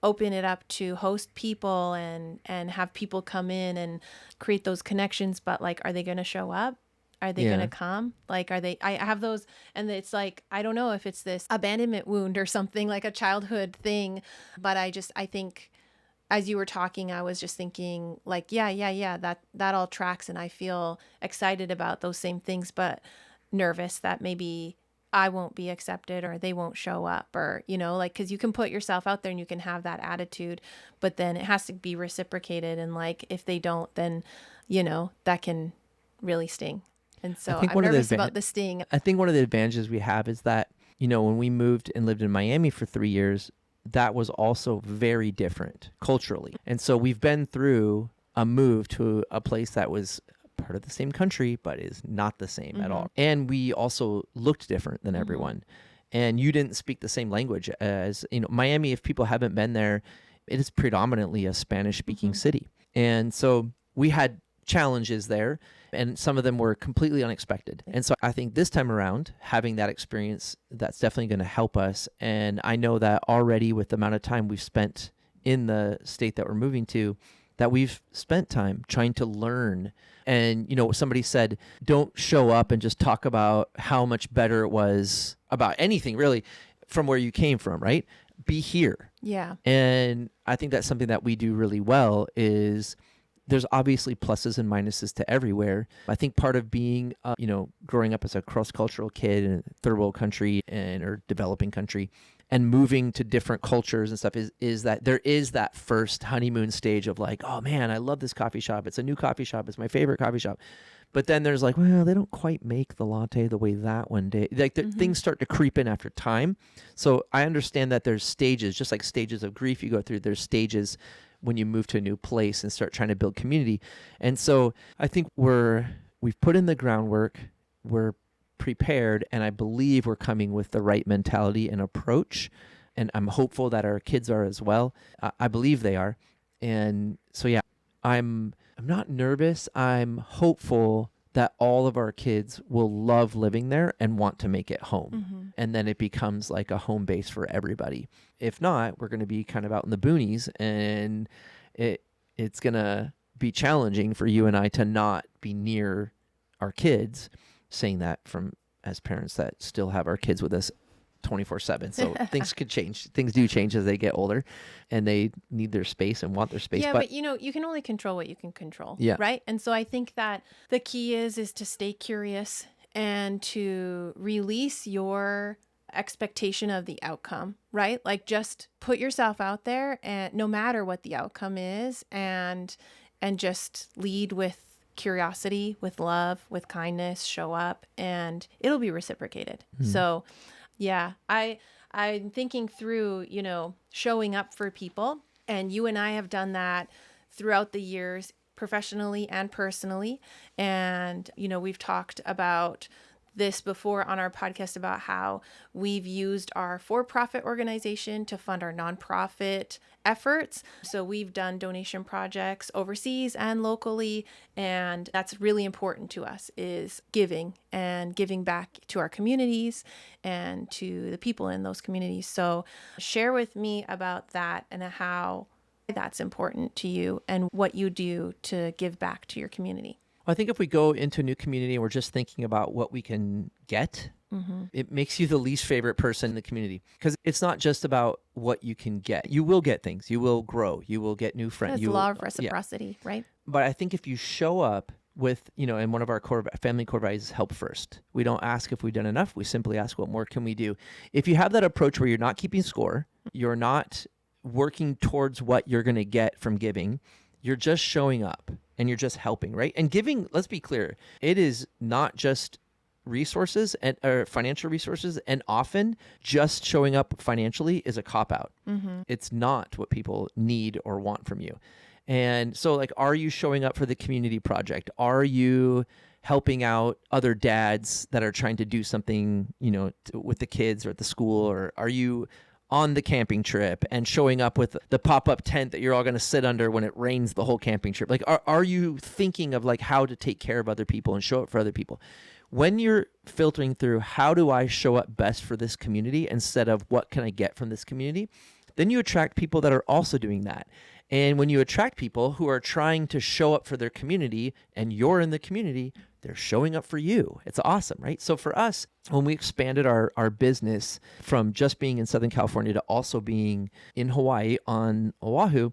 open it up to host people and have people come in and create those connections. But like, are they going to show up? Are they going to come? Like, I have those, and it's like, I don't know if it's this abandonment wound or something, like a childhood thing. But I think, as you were talking, I was just thinking like, yeah, that all tracks. And I feel excited about those same things, but nervous that maybe I won't be accepted or they won't show up, or, like, cause you can put yourself out there and you can have that attitude, but then it has to be reciprocated. And like, if they don't, then, that can really sting. And so I'm nervous about the sting. I think one of the advantages we have is that, when we moved and lived in Miami for 3 years, that was also very different culturally. And so we've been through a move to a place that was part of the same country, but is not the same at all. And we also looked different than everyone. And you didn't speak the same language as, Miami. If people haven't been there, it is predominantly a Spanish speaking city. And so we had challenges there, and some of them were completely unexpected. And so I think this time around, having that experience, that's definitely going to help us. And I know that already with the amount of time we've spent in the state that we're moving to, that we've spent time trying to learn. And, somebody said, don't show up and just talk about how much better it was about anything really from where you came from, right? Be here. Yeah. And I think that's something that we do really well. Is there's obviously pluses and minuses to everywhere. I think part of being, growing up as a cross-cultural kid in a third world country or developing country, and moving to different cultures and stuff is that there is that first honeymoon stage of like, oh man, I love this coffee shop. It's a new coffee shop. It's my favorite coffee shop. But then there's like, well, they don't quite make the latte the way that one did. Like things start to creep in after time. So I understand that there's stages, just like stages of grief you go through. There's stages when you move to a new place and start trying to build community. And so I think we've put in the groundwork, we're prepared, and I believe we're coming with the right mentality and approach. And I'm hopeful that our kids are as well. I believe they are. And so, yeah, I'm not nervous. I'm hopeful that all of our kids will love living there and want to make it home. And then it becomes like a home base for everybody. If not, we're going to be kind of out in the boonies, and it's going to be challenging for you and I to not be near our kids, saying that from as parents that still have our kids with us 24/7. So things could change. Things do change as they get older, and they need their space and want their space. Yeah, but you can only control what you can control. Yeah. Right. And so I think that the key is to stay curious and to release your expectation of the outcome, right? Like, just put yourself out there, and no matter what the outcome is, and just lead with curiosity, with love, with kindness, show up, and it'll be reciprocated. So yeah, I'm thinking through, showing up for people, and you and I have done that throughout the years, professionally and personally. And, we've talked about this before on our podcast about how we've used our for-profit organization to fund our nonprofit efforts. So we've done donation projects overseas and locally, and that's really important to us, is giving and giving back to our communities and to the people in those communities. So share with me about that and how that's important to you and what you do to give back to your community. I think if we go into a new community and we're just thinking about what we can get, it makes you the least favorite person in the community, because it's not just about what you can get. You will get things. You will grow. You will get new friends. It's the law of reciprocity, right? But I think if you show up with, and one of our family core values is help first. We don't ask if we've done enough. We simply ask, what more can we do? If you have that approach where you're not keeping score, you're not working towards what you're going to get from giving, you're just showing up and you're just helping, right? And giving, let's be clear, it is not just resources or financial resources, and often just showing up financially is a cop-out. It's not what people need or want from you. And so, like, are you showing up for the community project? Are you helping out other dads that are trying to do something, with the kids or at the school? Or are you on the camping trip and showing up with the pop-up tent that you're all going to sit under when it rains the whole camping trip? Like, are you thinking of like how to take care of other people and show up for other people? When you're filtering through, how do I show up best for this community instead of what can I get from this community, then you attract people that are also doing that. And when you attract people who are trying to show up for their community and you're in the community, they're showing up for you. It's awesome, right? So for us, when we expanded our business from just being in Southern California to also being in Hawaii on Oahu,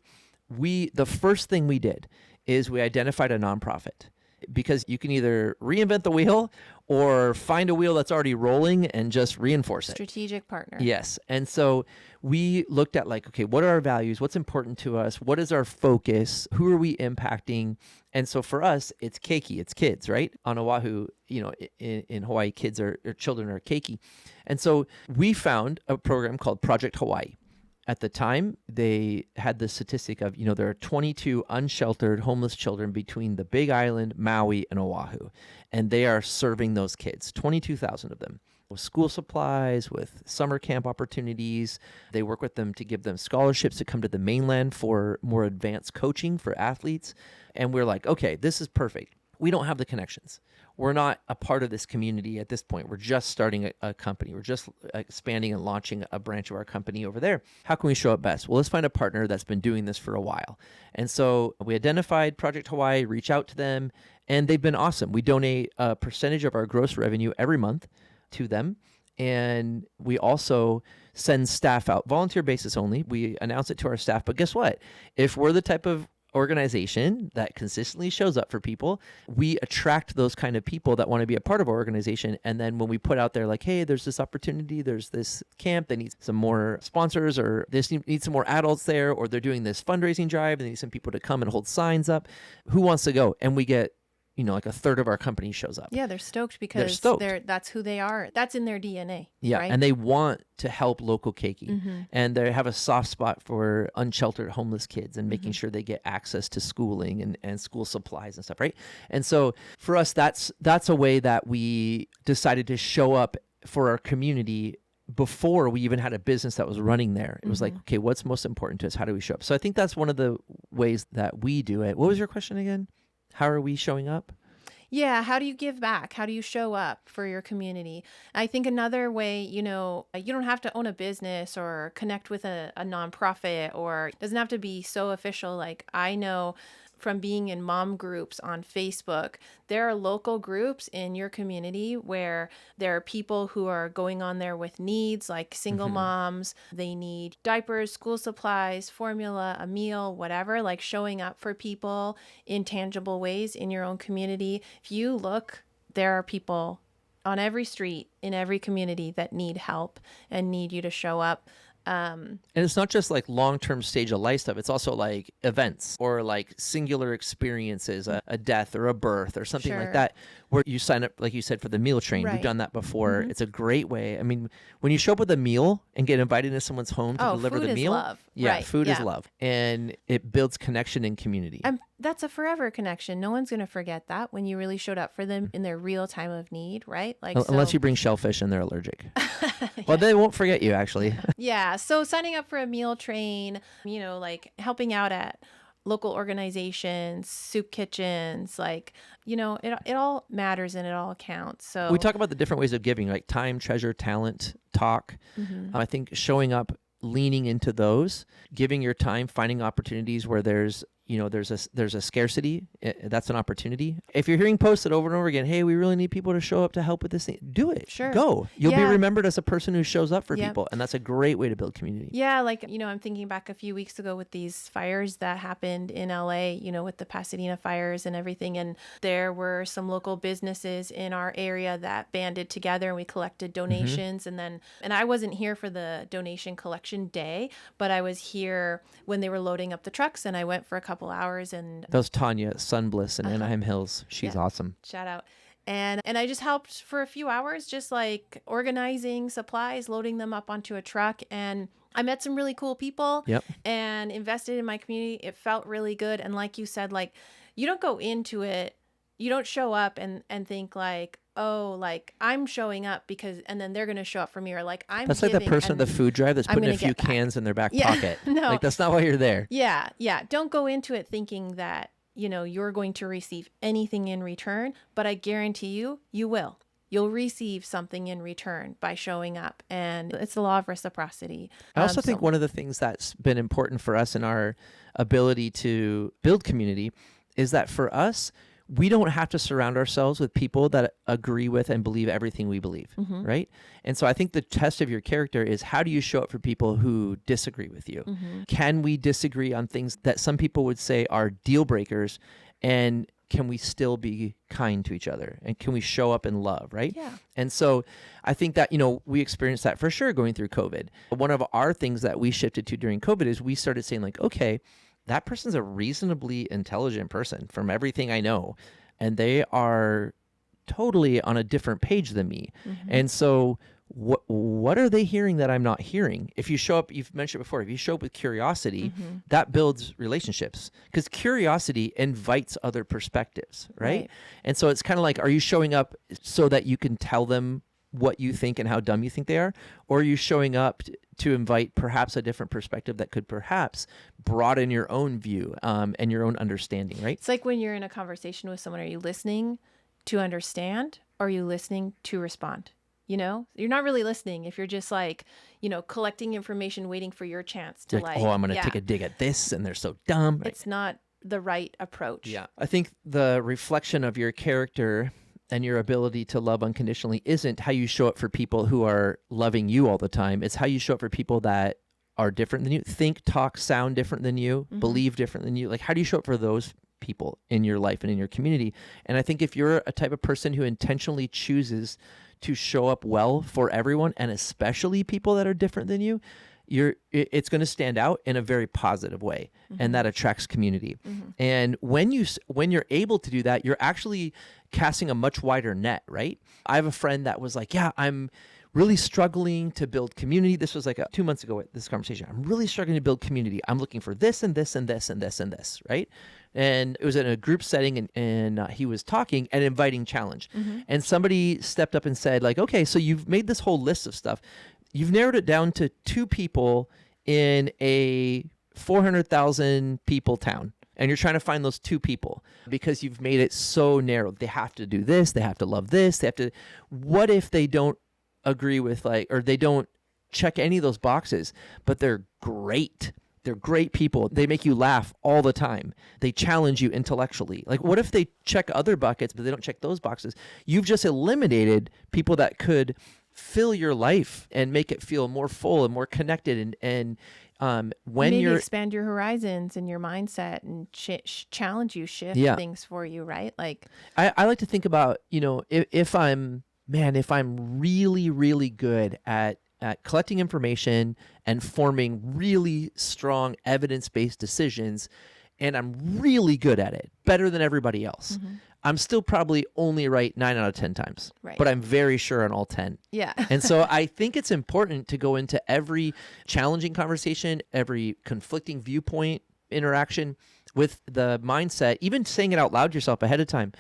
the first thing we did is we identified a nonprofit, because you can either reinvent the wheel or find a wheel that's already rolling and just reinforce it. Strategic partner. Yes. And so we looked at like, okay, what are our values? What's important to us? What is our focus? Who are we impacting? And so for us, it's keiki, it's kids, right? On Oahu, in Hawaii, kids or children are keiki. And so we found a program called Project Hawaii. At the time, they had the statistic of, there are 22 unsheltered homeless children between the Big Island, Maui, and Oahu. And they are serving those kids, 22,000 of them, with school supplies, with summer camp opportunities. They work with them to give them scholarships to come to the mainland for more advanced coaching for athletes. And we're like, okay, this is perfect. We don't have the connections. We're not a part of this community at this point. We're just starting a company. We're just expanding and launching a branch of our company over there. How can we show up best? Well, let's find a partner that's been doing this for a while. And so we identified Project Hawaii, reach out to them, and they've been awesome. We donate a percentage of our gross revenue every month to them. And we also send staff out, volunteer basis only. We announce it to our staff. But guess what? If we're the type of organization that consistently shows up for people, we attract those kind of people that want to be a part of our organization. And then when we put out there like, hey, there's this opportunity, there's this camp, they need some more sponsors, or they need some more adults there, or they're doing this fundraising drive and they need some people to come and hold signs up. Who wants to go? And we get like a third of our company shows up. Yeah, they're stoked because that's who they are. That's in their DNA. Yeah, right? And they want to help local keiki. And they have a soft spot for unsheltered homeless kids and making sure they get access to schooling and school supplies and stuff, right? And so for us, that's a way that we decided to show up for our community before we even had a business that was running there. It was like, okay, what's most important to us? How do we show up? So I think that's one of the ways that we do it. What was your question again? How are we showing up? Yeah. How do you give back? How do you show up for your community? I think another way, you don't have to own a business or connect with a nonprofit, or it doesn't have to be so official. Like, I know from being in mom groups on Facebook, there are local groups in your community where there are people who are going on there with needs, like single moms. They need diapers, school supplies, formula, a meal, whatever, like showing up for people in tangible ways in your own community. If you look, there are people on every street in every community that need help and need you to show up. And it's not just like long-term stage of life stuff. It's also like events or like singular experiences, a death or a birth or something like that, where you sign up, like you said, for the meal train. We've Right. done that before. It's a great way. I mean, when you show up with a meal and get invited into someone's home to deliver food the is meal, love. yeah, Right. food is Yeah. love, and it builds connection and community. And that's a forever connection. No one's going to forget that when you really showed up for them in their real time of need, right? Like, Unless you bring shellfish and they're allergic. Well, they won't forget you, actually. Yeah. So signing up for a meal train, like helping out at local organizations, soup kitchens, like, it all matters and it all counts. So We talk about the different ways of giving, like time, treasure, talent, talk. I think showing up, leaning into those, giving your time, finding opportunities where there's a scarcity. That's an opportunity. If you're hearing posted over and over again, hey, we really need people to show up to help with this thing, do it. Sure. Go. You'll be Yeah. remembered as a person who shows up for Yep. people. And that's a great way to build community. Yeah, like, I'm thinking back a few weeks ago with these fires that happened in LA, with the Pasadena fires and everything. And there were some local businesses in our area that banded together and we collected donations. And I wasn't here for the donation collection day, but I was here when they were loading up the trucks and I went for a couple hours and That was Tanya Sunbliss in Anaheim Hills. She's awesome. shout out. And I just helped for a few hours, just like organizing supplies, loading them up onto a truck. And I met some really cool people and invested in my community. It felt really good. And like you said, like, you don't go into it, you don't show up and think like, oh, like I'm showing up because, and then they're going to show up for me, or like That's like the person at the food drive that's putting a few cans in their back pocket. No. Like, that's not why you're there. Yeah. Don't go into it thinking that, you're going to receive anything in return, but I guarantee you will. You'll receive something in return by showing up, and it's the law of reciprocity. I also think one of the things that's been important for us in our ability to build community is that for us, we don't have to surround ourselves with people that agree with and believe everything we believe, right? And so I think the test of your character is, how do you show up for people who disagree with you? Can we disagree on things that some people would say are deal breakers, and can we still be kind to each other? And can we show up in love, right? Yeah. And so I think that, we experienced that for sure going through COVID. One of our things that we shifted to during COVID is we started saying like, okay, that person's a reasonably intelligent person from everything I know, and they are totally on a different page than me. And so what are they hearing that I'm not hearing? If you show up, you've mentioned before, if you show up with curiosity, that builds relationships, because curiosity invites other perspectives, right? And so it's kind of like, are you showing up so that you can tell them what you think and how dumb you think they are? Or are you showing up to invite perhaps a different perspective that could perhaps broaden your own view and your own understanding, right? It's like when you're in a conversation with someone, are you listening to understand, or are you listening to respond? You're not really listening if you're just like, collecting information, waiting for your chance to like, oh, I'm going to take a dig at this, and they're so dumb. It's not the right approach. Yeah. I think the reflection of your character and your ability to love unconditionally isn't how you show up for people who are loving you all the time. It's how you show up for people that are different than you, think, talk, sound different than you, believe different than you. Like, how do you show up for those people in your life and in your community? And I think if you're a type of person who intentionally chooses to show up well for everyone, and especially people that are different than you, it's going to stand out in a very positive way, and that attracts community. And when you're able to do that, you're actually casting a much wider net, right? I have a friend that was like, yeah, I'm really struggling to build community. This was like 2 months ago at this conversation. I'm really struggling to build community. I'm looking for this and this and this and this and this, right? And it was in a group setting, and he was talking and inviting challenge. And somebody stepped up and said like, okay, so you've made this whole list of stuff. You've narrowed it down to 2 people in a 400,000 people town. And you're trying to find those 2 people because you've made it so narrow. They have to do this. They have to love this. They have to. What if they don't agree with or they don't check any of those boxes, but they're great? They're great people. They make you laugh all the time. They challenge you intellectually. Like, what if they check other buckets, but they don't check those boxes? You've just eliminated people that could fill your life and make it feel more full and more connected. And when maybe you're expand your horizons and your mindset and challenge you, shift things for you, right? Like, I like to think about, if I'm really, really good at collecting information and forming really strong evidence-based decisions, and I'm really good at it, better than everybody else. I'm still probably only right 9 out of 10 times, Right. but I'm very sure on all 10. Yeah. And so I think it's important to go into every challenging conversation, every conflicting viewpoint interaction with the mindset, even saying it out loud to yourself ahead of time.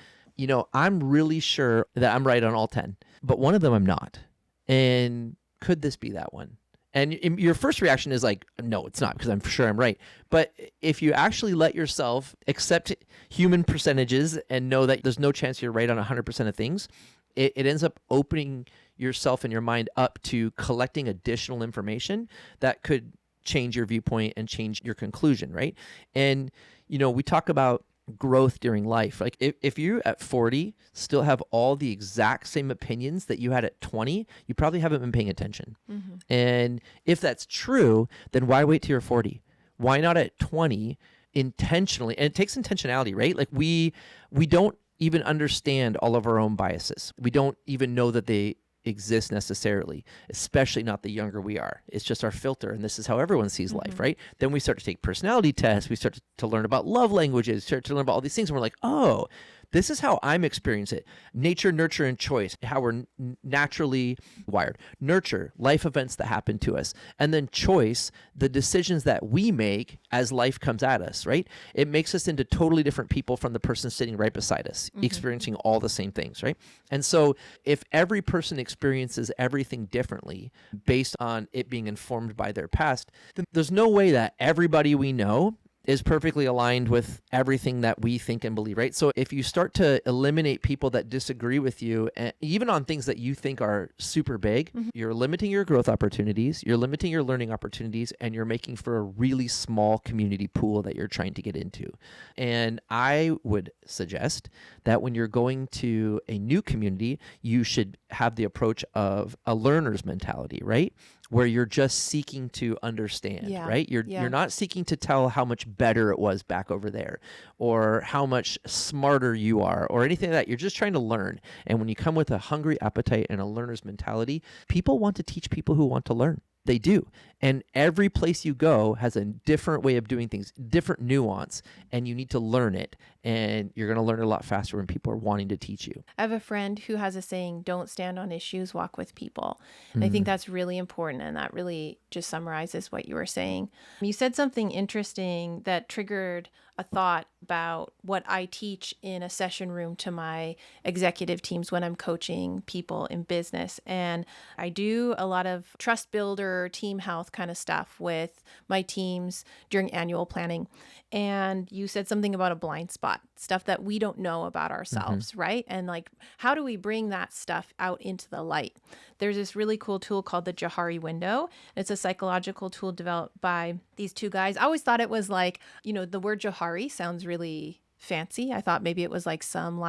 I'm really sure that I'm right on all 10, but one of them I'm not. And could this be that one? And your first reaction is like, no, it's not, because I'm sure I'm right. But if you actually let yourself accept human percentages and know that there's no chance you're right on 100% of things, it ends up opening yourself and your mind up to collecting additional information that could change your viewpoint and change your conclusion, right? And, we talk about growth during life. Like if you at 40 still have all the exact same opinions that you had at 20, you probably haven't been paying attention. Mm-hmm. And if that's true, then why wait till you're 40? Why not at 20 intentionally? And it takes intentionality, right? Like we don't even understand all of our own biases. We don't even know that they exist necessarily, especially not the younger we are. It's just our filter, and this is how everyone sees life, right? Then we start to take personality tests. We start to learn about love languages, start to learn about all these things, and we're like, oh, this is how I'm experiencing it. Nature, nurture, and choice, how we're naturally wired. Nurture, life events that happen to us. And then choice, the decisions that we make as life comes at us, right? It makes us into totally different people from the person sitting right beside us, experiencing all the same things, right? And so if every person experiences everything differently based on it being informed by their past, then there's no way that everybody we know is perfectly aligned with everything that we think and believe, right? So if you start to eliminate people that disagree with you, and even on things that you think are super big, you're limiting your growth opportunities, you're limiting your learning opportunities, and you're making for a really small community pool that you're trying to get into. And I would suggest that when you're going to a new community, you should have the approach of a learner's mentality, right? Where you're just seeking to understand, right? You're not seeking to tell how much better it was back over there, or how much smarter you are, or anything like that. You're just trying to learn. And when you come with a hungry appetite and a learner's mentality, people want to teach people who want to learn. They do. And every place you go has a different way of doing things, different nuance, and you need to learn it. And you're going to learn it a lot faster when people are wanting to teach you. I have a friend who has a saying, don't stand on issues, walk with people. And I think that's really important. And that really just summarizes what you were saying. You said something interesting that triggered a thought about what I teach in a session room to my executive teams when I'm coaching people in business. And I do a lot of trust builder, team health kind of stuff with my teams during annual planning. And you said something about a blind spot, stuff that we don't know about ourselves, right? And like, how do we bring that stuff out into the light? There's this really cool tool called the Johari window. It's a psychological tool developed by these two guys. I always thought it was like, the word Johari sounds really fancy. I thought maybe it was like some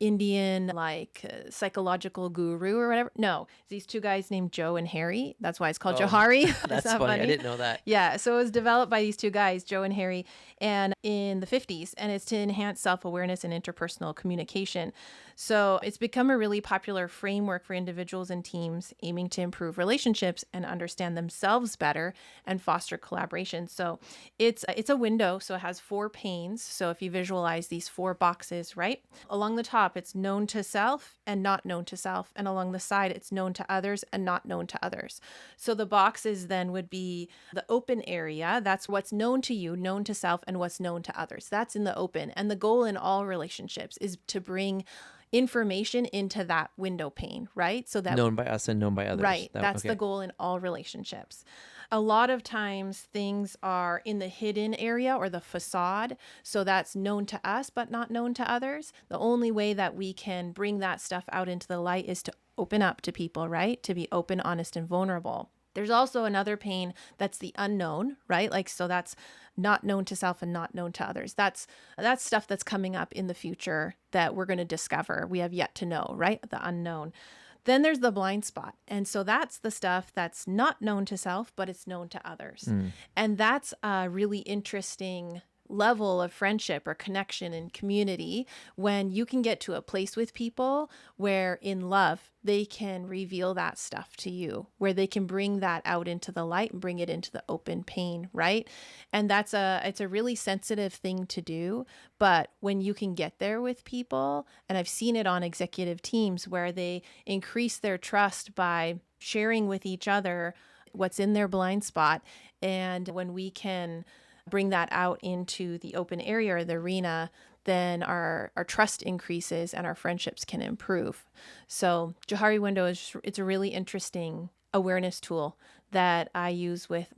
Indian psychological guru or whatever. No, these two guys named Joe and Harry. That's why it's called Johari. That's funny. I didn't know that. Yeah. So it was developed by these two guys, Joe and Harry, and in the 50s, and it's to enhance self-awareness and interpersonal communication. So it's become a really popular framework for individuals and teams aiming to improve relationships and understand themselves better and foster collaboration. So it's a window. So it has 4 panes. So if you visualize these 4 boxes, right? Along the top, it's known to self and not known to self. And along the side, it's known to others and not known to others. So the boxes then would be the open area. That's what's known to you, known to self, and what's known to others. That's in the open. And the goal in all relationships is to bring information into that window pane, right? So that known by us and known by others. Right. That's the goal in all relationships. A lot of times things are in the hidden area or the facade. So that's known to us, but not known to others. The only way that we can bring that stuff out into the light is to open up to people, right? To be open, honest, and vulnerable. There's also another pane that's the unknown, right? So that's not known to self and not known to others. That's stuff that's coming up in the future that we're going to discover. We have yet to know, right? The unknown. Then there's the blind spot. And so that's the stuff that's not known to self, but it's known to others. And that's a really interesting level of friendship or connection and community when you can get to a place with people where in love they can reveal that stuff to you, where they can bring that out into the light and bring it into the open pain, right? And it's a really sensitive thing to do, but when you can get there with people, and I've seen it on executive teams where they increase their trust by sharing with each other what's in their blind spot, and when we can bring that out into the open area or the arena, then our trust increases and our friendships can improve. So Johari Window it's a really interesting awareness tool that I use with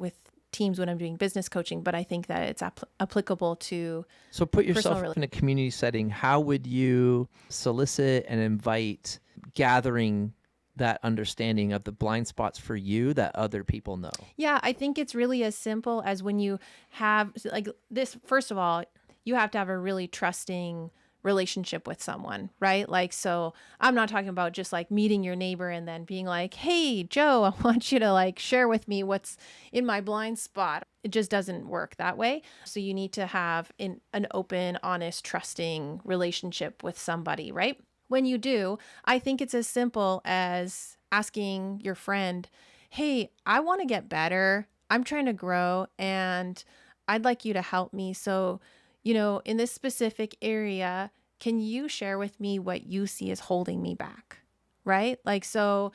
teams when I'm doing business coaching, but I think that it's applicable to. So put yourself in a community setting. How would you solicit and invite gathering that understanding of the blind spots for you that other people know? Yeah, I think it's really as simple as when you have like this, first of all, you have to have a really trusting relationship with someone, right? Like, so I'm not talking about just like meeting your neighbor and then being like, hey, Joe, I want you to like share with me what's in my blind spot. It just doesn't work that way. So you need to have an open, honest, trusting relationship with somebody, right? When you do, I think it's as simple as asking your friend, hey, I want to get better. I'm trying to grow and I'd like you to help me. So, in this specific area, can you share with me what you see as holding me back? Right? Like, so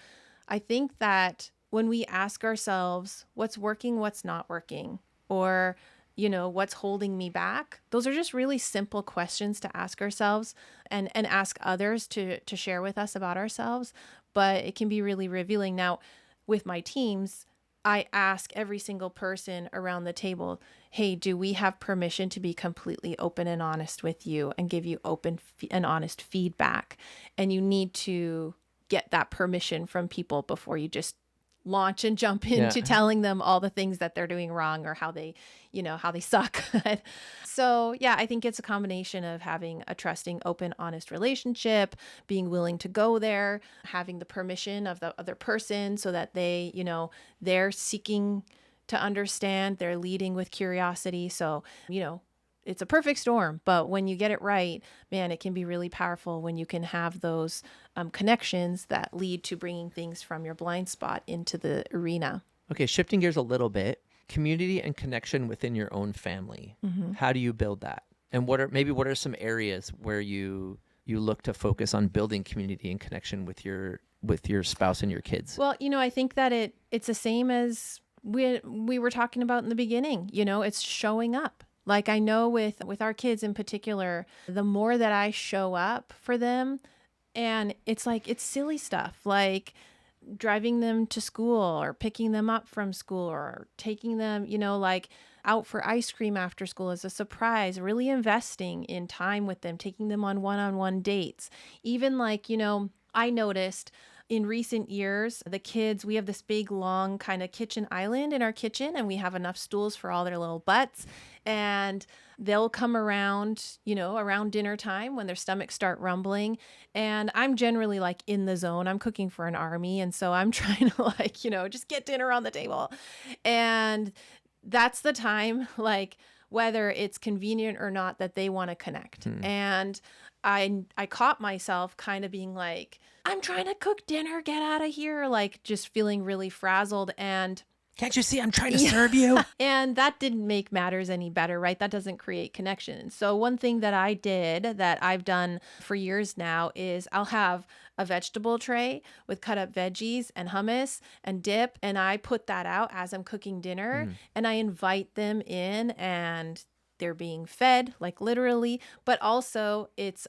I think that when we ask ourselves what's working, what's not working, or what's holding me back? Those are just really simple questions to ask ourselves and ask others to share with us about ourselves. But it can be really revealing. Now, with my teams, I ask every single person around the table, hey, do we have permission to be completely open and honest with you and give you open and honest feedback? And you need to get that permission from people before you just launch and jump into telling them all the things that they're doing wrong or how they suck. So yeah, I think it's a combination of having a trusting, open, honest relationship, being willing to go there, having the permission of the other person so that they, they're seeking to understand, they're leading with curiosity. So, it's a perfect storm, but when you get it right, man, it can be really powerful when you can have those connections that lead to bringing things from your blind spot into the arena. Okay, shifting gears a little bit, community and connection within your own family. Mm-hmm. How do you build that? And what are some areas where you look to focus on building community and connection with your spouse and your kids? Well, I think that it's the same as we were talking about in the beginning. It's showing up. Like I know with our kids in particular, the more that I show up for them, and it's silly stuff like driving them to school or picking them up from school or taking them, like out for ice cream after school as a surprise, really investing in time with them, taking them on one-on-one dates. Even like, I noticed in recent years, the kids, we have this big, long kind of kitchen island in our kitchen, and we have enough stools for all their little butts. And they'll come around, around dinner time when their stomachs start rumbling. And I'm generally like in the zone. I'm cooking for an army. And so I'm trying to just get dinner on the table. And that's the time, like whether it's convenient or not, that they want to connect. And I caught myself kind of being like, I'm trying to cook dinner, get out of here. Like just feeling really frazzled. And can't you see I'm trying to serve you? And that didn't make matters any better, right? That doesn't create connection. So one thing that I did that I've done for years now is I'll have a vegetable tray with cut up veggies and hummus and dip. And I put that out as I'm cooking dinner and I invite them in and they're being fed, like literally, but also it's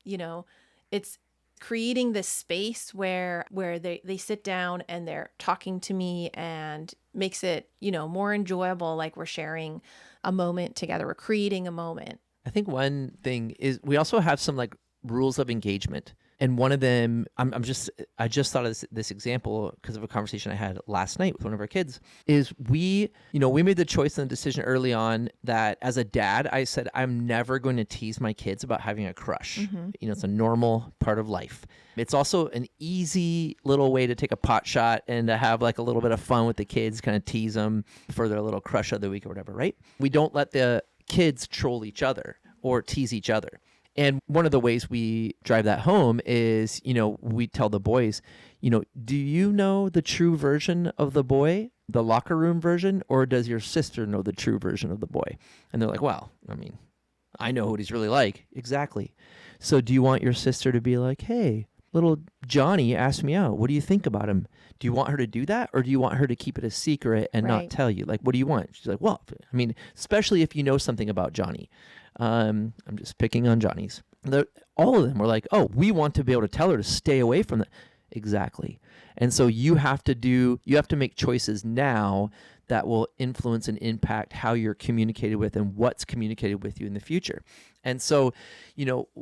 creating this space where they sit down and they're talking to me and makes it, more enjoyable. Like we're sharing a moment together. We're creating a moment. I think one thing is we also have some like rules of engagement. And one of them, I just thought of this example because of a conversation I had last night with one of our kids, is we made the choice and the decision early on that as a dad, I said, I'm never going to tease my kids about having a crush. Mm-hmm. It's a normal part of life. It's also an easy little way to take a pot shot and to have like a little bit of fun with the kids, kind of tease them for their little crush of the week or whatever, right? We don't let the kids troll each other or tease each other. And one of the ways we drive that home is, we tell the boys, do you know the true version of the boy, the locker room version, or does your sister know the true version of the boy? And they're like, well, I know what he's really like. Exactly. So do you want your sister to be like, hey, little Johnny asked me out. What do you think about him? Do you want her to do that? Or do you want her to keep it a secret and not tell you? Like, what do you want? She's like, well, especially if you know something about Johnny. I'm just picking on Johnny's. All of them were like, oh, we want to be able to tell her to stay away from that. Exactly. And so you have to make choices now that will influence and impact how you're communicated with and what's communicated with you in the future. And so,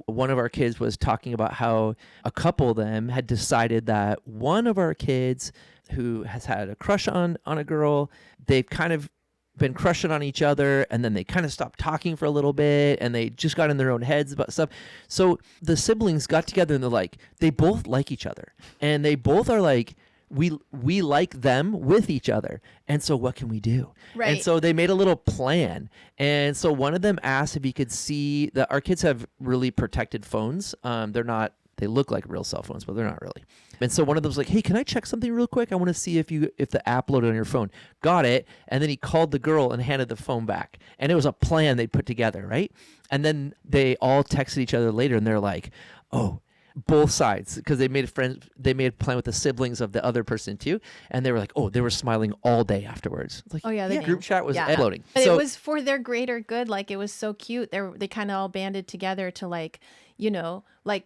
one of our kids was talking about how a couple of them had decided that one of our kids who has had a crush on a girl, they've kind of been crushing on each other, and then they kind of stopped talking for a little bit, and they just got in their own heads about stuff. So the siblings got together and they're like, they both like each other, and they both are like, we like them with each other. And so what can we do? Right. And so they made a little plan. And so one of them asked if he could see that our kids have really protected phones. They look like real cell phones, but they're not really. And so one of them was like, hey, can I check something real quick? I want to see if the app loaded on your phone. Got it. And then he called the girl and handed the phone back. And it was a plan they put together, right? And then they all texted each other later, and they're like, oh, both sides, because they made a plan with the siblings of the other person too, and they were like, oh, they were smiling all day afterwards. Like, oh yeah, the group chat was exploding. But it was for their greater good. Like, it was so cute. They kind of all banded together to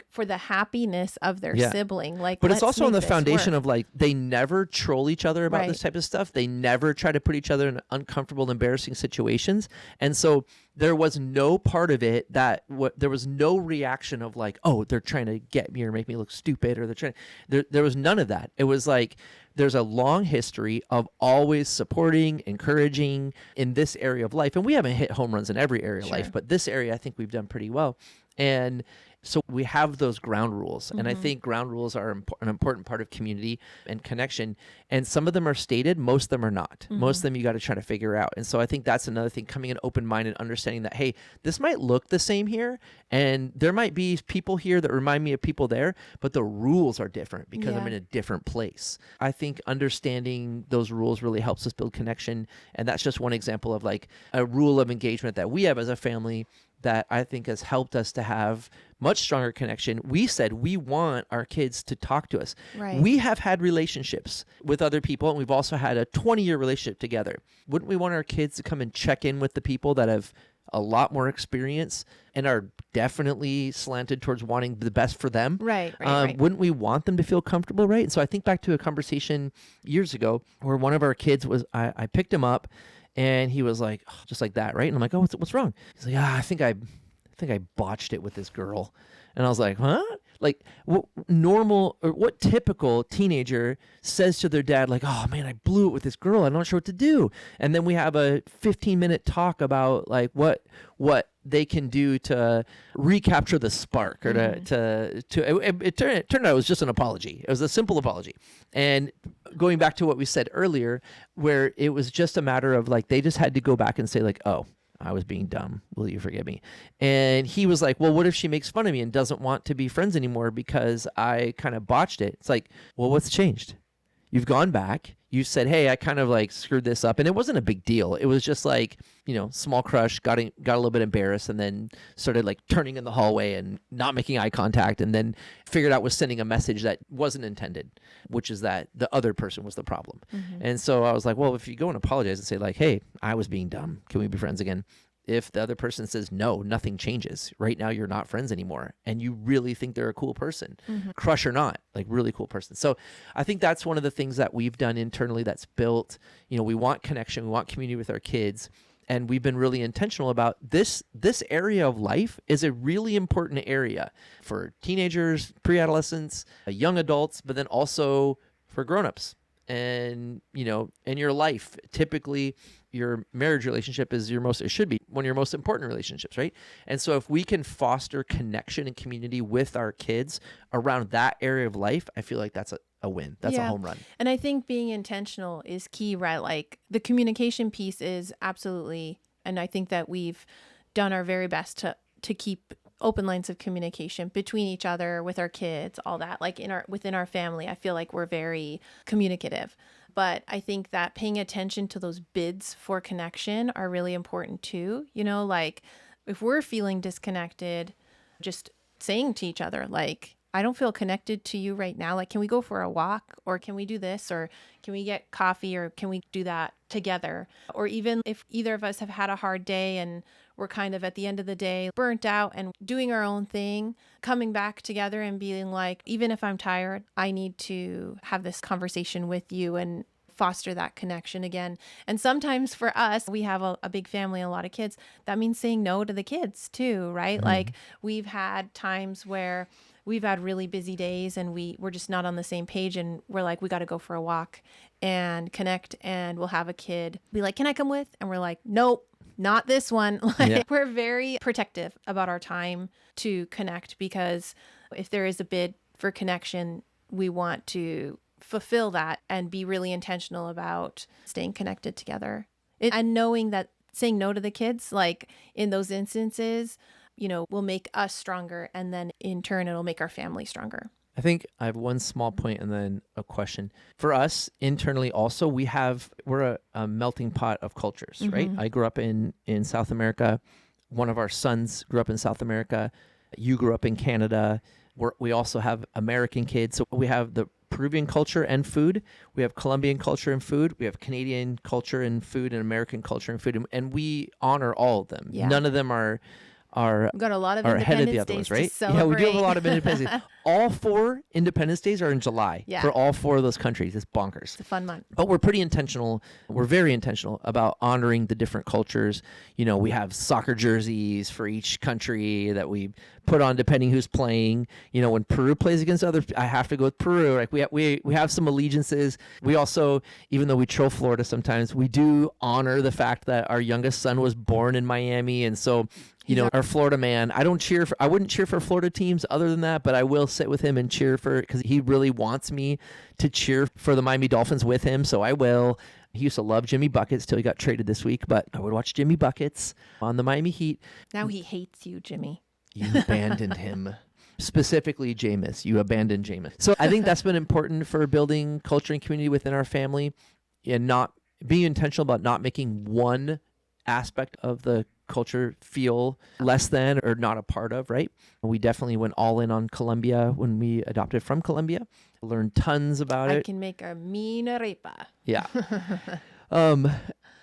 for the happiness of their sibling. Like, but it's also on the foundation of like, they never troll each other about this type of stuff. They never try to put each other in uncomfortable, embarrassing situations. And so there was no part of it there was no reaction of like, oh, they're trying to get me or make me look stupid, or there was none of that. It was like, there's a long history of always supporting, encouraging in this area of life. And we haven't hit home runs in every area of life, but this area, I think we've done pretty well. And so we have those ground rules. And I think ground rules are an important part of community and connection. And some of them are stated, most of them are not. Most of them you got to try to figure out. And so I think that's another thing, coming in open-minded, understanding that, hey, this might look the same here, and there might be people here that remind me of people there, but the rules are different because I'm in a different place. I think understanding those rules really helps us build connection. And that's just one example of like a rule of engagement that we have as a family that I think has helped us to have much stronger connection. We said we want our kids to talk to us. Right. We have had relationships with other people, and we've also had a 20-year relationship together. Wouldn't we want our kids to come and check in with the people that have a lot more experience and are definitely slanted towards wanting the best for them? Right. Wouldn't we want them to feel comfortable, right? And so I think back to a conversation years ago where one of our kids I picked him up, and he was like, oh, just like that, right? And I'm like, oh, what's wrong? He's like, I think I botched it with this girl. And I was like, huh? Like, what normal or what typical teenager says to their dad, like, oh man, I blew it with this girl, I'm not sure what to do. And then we have a 15-minute talk about like what they can do to recapture the spark, or it turned out it was just an apology. It was a simple apology. And going back to what we said earlier, where it was just a matter of like, they just had to go back and say like, oh, I was being dumb. Will you forgive me? And he was like, well, what if she makes fun of me and doesn't want to be friends anymore because I kind of botched it? It's like, well, what's changed? You've gone back. You said, hey, I kind of like screwed this up. And it wasn't a big deal. It was just like, small crush, got a little bit embarrassed, and then started like turning in the hallway and not making eye contact, and then figured out was sending a message that wasn't intended, which is that the other person was the problem. And so I was like, well, if you go and apologize and say like, hey, I was being dumb, can we be friends again? If the other person says, no, nothing changes. Right now, you're not friends anymore. And you really think they're a cool person, crush or not, like really cool person. So I think that's one of the things that we've done internally that's built, we want connection, we want community with our kids. And we've been really intentional about this area of life is a really important area for teenagers, pre-adolescents, young adults, but then also for grownups. And, in your life, typically your marriage relationship is it should be one of your most important relationships, right? And so if we can foster connection and community with our kids around that area of life, I feel like that's a win. That's a home run. And I think being intentional is key, right? Like the communication piece is absolutely And I think that we've done our very best to keep open lines of communication between each other, with our kids, all that. Like within our family, I feel like we're very communicative. But I think that paying attention to those bids for connection are really important too. Like if we're feeling disconnected, just saying to each other, like, I don't feel connected to you right now. Like, can we go for a walk, or can we do this, or can we get coffee, or can we do that together? Or even if either of us have had a hard day and we're kind of at the end of the day burnt out and doing our own thing, coming back together and being like, even if I'm tired, I need to have this conversation with you and foster that connection again. And sometimes for us, we have a big family and a lot of kids. That means saying no to the kids too, right? Mm-hmm. Like we've had times where we've had really busy days and we're just not on the same page, and we're like, we got to go for a walk and connect, and we'll have a kid be like, can I come with? And we're like, nope, not this one. We're very protective about our time to connect, because if there is a bid for connection, we want to fulfill that and be really intentional about staying connected together. And knowing that saying no to the kids, like in those instances, will make us stronger, and then in turn it'll make our family stronger. I think I have one small point and then a question. For us internally also, we're a melting pot of cultures, mm-hmm. right? I grew up in South America. One of our sons grew up in South America. You grew up in Canada. We also have American kids. So we have the Peruvian culture and food. We have Colombian culture and food. We have Canadian culture and food, and American culture and food. And we honor all of them. Yeah. None of them are We've got a lot of Independence Days, right? Yeah, we do have a lot of Independence Days. All 4 Independence Days are in July for all 4 of those countries. It's bonkers. It's a fun month. But we're pretty intentional. We're very intentional about honoring the different cultures. We have soccer jerseys for each country that we put on depending who's playing. When Peru plays against others, I have to go with Peru. Like we have some allegiances. We also, even though we troll Florida sometimes, we do honor the fact that our youngest son was born in Miami, and so our Florida man. I wouldn't cheer for Florida teams other than that, but I will sit with him and cheer because he really wants me to cheer for the Miami Dolphins with him. So I will. He used to love Jimmy Buckets till he got traded this week, but I would watch Jimmy Buckets on the Miami Heat. Now he hates you, Jimmy. You abandoned him. Specifically, Jameis. You abandoned Jameis. So I think that's been important for building culture and community within our family, and not being intentional about not making one aspect of the culture feel less than or not a part of, right? We definitely went all in on Colombia when we adopted from Colombia. Learned tons about it. I can make a mean arepa. Yeah.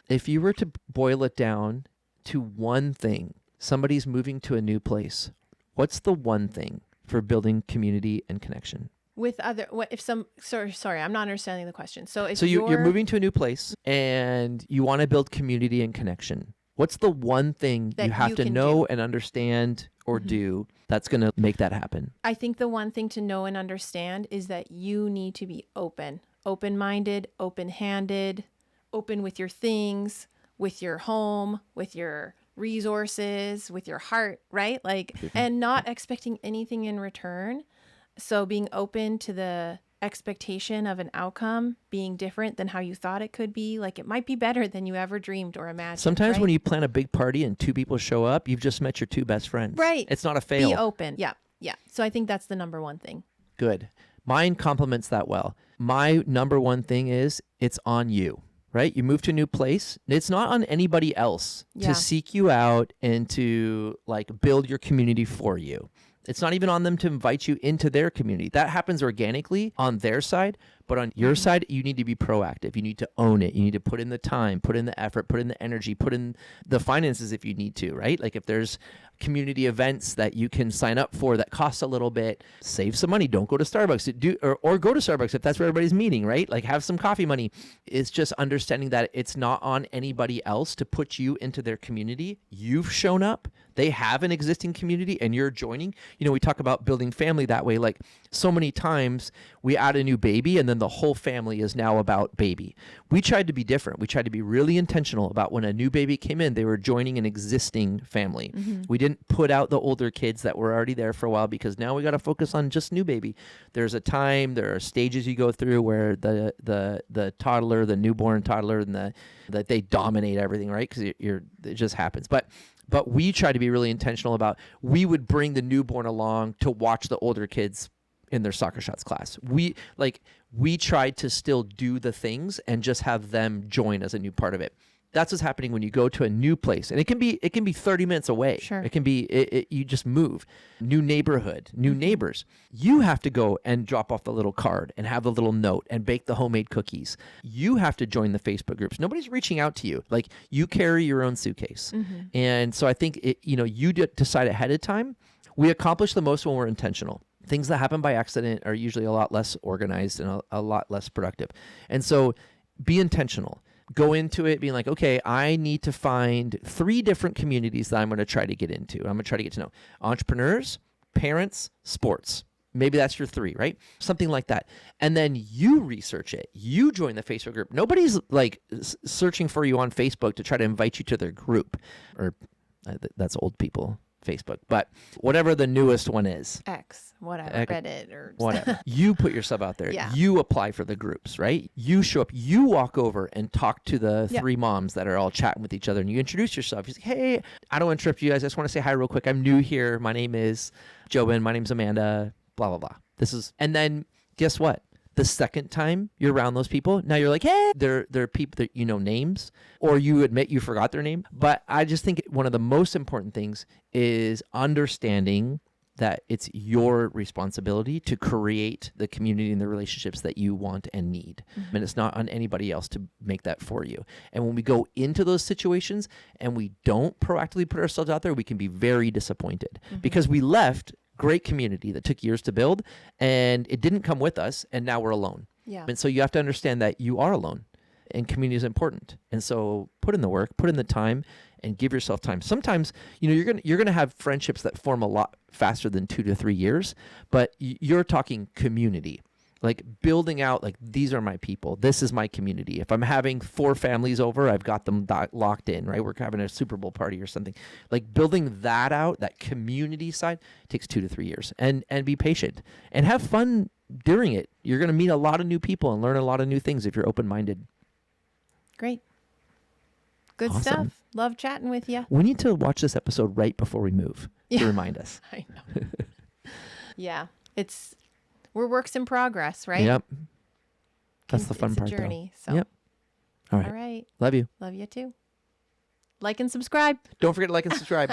If you were to boil it down to one thing, somebody's moving to a new place, what's the one thing for building community and connection? Sorry, I'm not understanding the question. So you're moving to a new place and you want to build community and connection. What's the one thing that you have to know and understand or mm-hmm. do that's going to make that happen? I think the one thing to know and understand is that you need to be open-minded, open-handed, open with your things, with your home, with your resources, with your heart, right? Like, and not expecting anything in return. So being open to the expectation of an outcome being different than how you thought it could be. Like, it might be better than you ever dreamed or imagined. Sometimes right? when you plan a big party and 2 people show up, you've just met your 2 best friends. Right. It's not a fail. Be open. Yeah. So I think that's the number one thing. Good. Mine complements that well. My number one thing is it's on you, right? You move to a new place. It's not on anybody else to seek you out and to build your community for you. It's not even on them to invite you into their community. That happens organically on their side, but on your side, you need to be proactive. You need to own it. You need to put in the time, put in the effort, put in the energy, put in the finances if you need to, right? Like if there's community events that you can sign up for that cost a little bit, save some money. Don't go to Starbucks. Or go to Starbucks if that's where everybody's meeting, right? Like have some coffee money. It's just understanding that it's not on anybody else to put you into their community. You've shown up. They have an existing community and you're joining. We talk about building family that way. Like so many times we add a new baby and then the whole family is now about baby. We tried to be different. We tried to be really intentional about when a new baby came in, they were joining an existing family. We didn't put out the older kids that were already there for a while, because now we got to focus on just new baby. There's a time, there are stages you go through where the toddler, the newborn toddler, and that they dominate everything, right? Because it just happens. But we try to be really intentional about, we would bring the newborn along to watch the older kids in their soccer shots class. We tried to still do the things and just have them join as a new part of it. That's what's happening when you go to a new place. And it can be 30 minutes away. Sure. It can be, you just move. New neighborhood, new neighbors. You have to go and drop off the little card and have the little note and bake the homemade cookies. You have to join the Facebook groups. Nobody's reaching out to you. Like, you carry your own suitcase. And so I think, you decide ahead of time. We accomplish the most when we're intentional. Things that happen by accident are usually a lot less organized and a lot less productive. And so be intentional. Go into it being like, okay, I need to find 3 different communities that I'm going to try to get into. I'm going to try to get to know entrepreneurs, parents, sports. Maybe that's your 3, right? Something like that. And then you research it. You join the Facebook group. Nobody's like searching for you on Facebook to try to invite you to their group. Or that's old people Facebook, but whatever the newest one is. X, whatever, Reddit or whatever. You put yourself out there. Yeah. You apply for the groups, right? You show up, you walk over and talk to the 3 moms that are all chatting with each other, and you introduce yourself. You say, hey, I don't want to interrupt you guys. I just want to say hi real quick. I'm new here. My name is Jobin. My name's Amanda, blah, blah, blah. And then guess what? The second time you're around those people, now you're like, hey, they're people that you know names, or you admit you forgot their name. But I just think one of the most important things is understanding that it's your responsibility to create the community and the relationships that you want and need. And it's not on anybody else to make that for you. And when we go into those situations and we don't proactively put ourselves out there, we can be very disappointed because we left great community that took years to build, and it didn't come with us, and now we're alone. Yeah. And so you have to understand that you are alone, and community is important. And so put in the work, put in the time, and give yourself time. Sometimes, you're gonna have friendships that form a lot faster than 2 to 3 years, but you're talking community. Like building out, like, these are my people. This is my community. If I'm having 4 families over, I've got them locked in, right? We're having a Super Bowl party or something. Like building that out, that community side, takes 2 to 3 years. And be patient and have fun during it. You're going to meet a lot of new people and learn a lot of new things if you're open-minded. Great. Good Awesome. stuff. Love chatting with you. We need to watch this episode right before we move to remind us. I know. Yeah. We're works in progress, right? Yep. That's the fun it's part, a journey. though. So. Yep. All right. All right. Love you. Love you too. Like and subscribe. Don't forget to like and subscribe.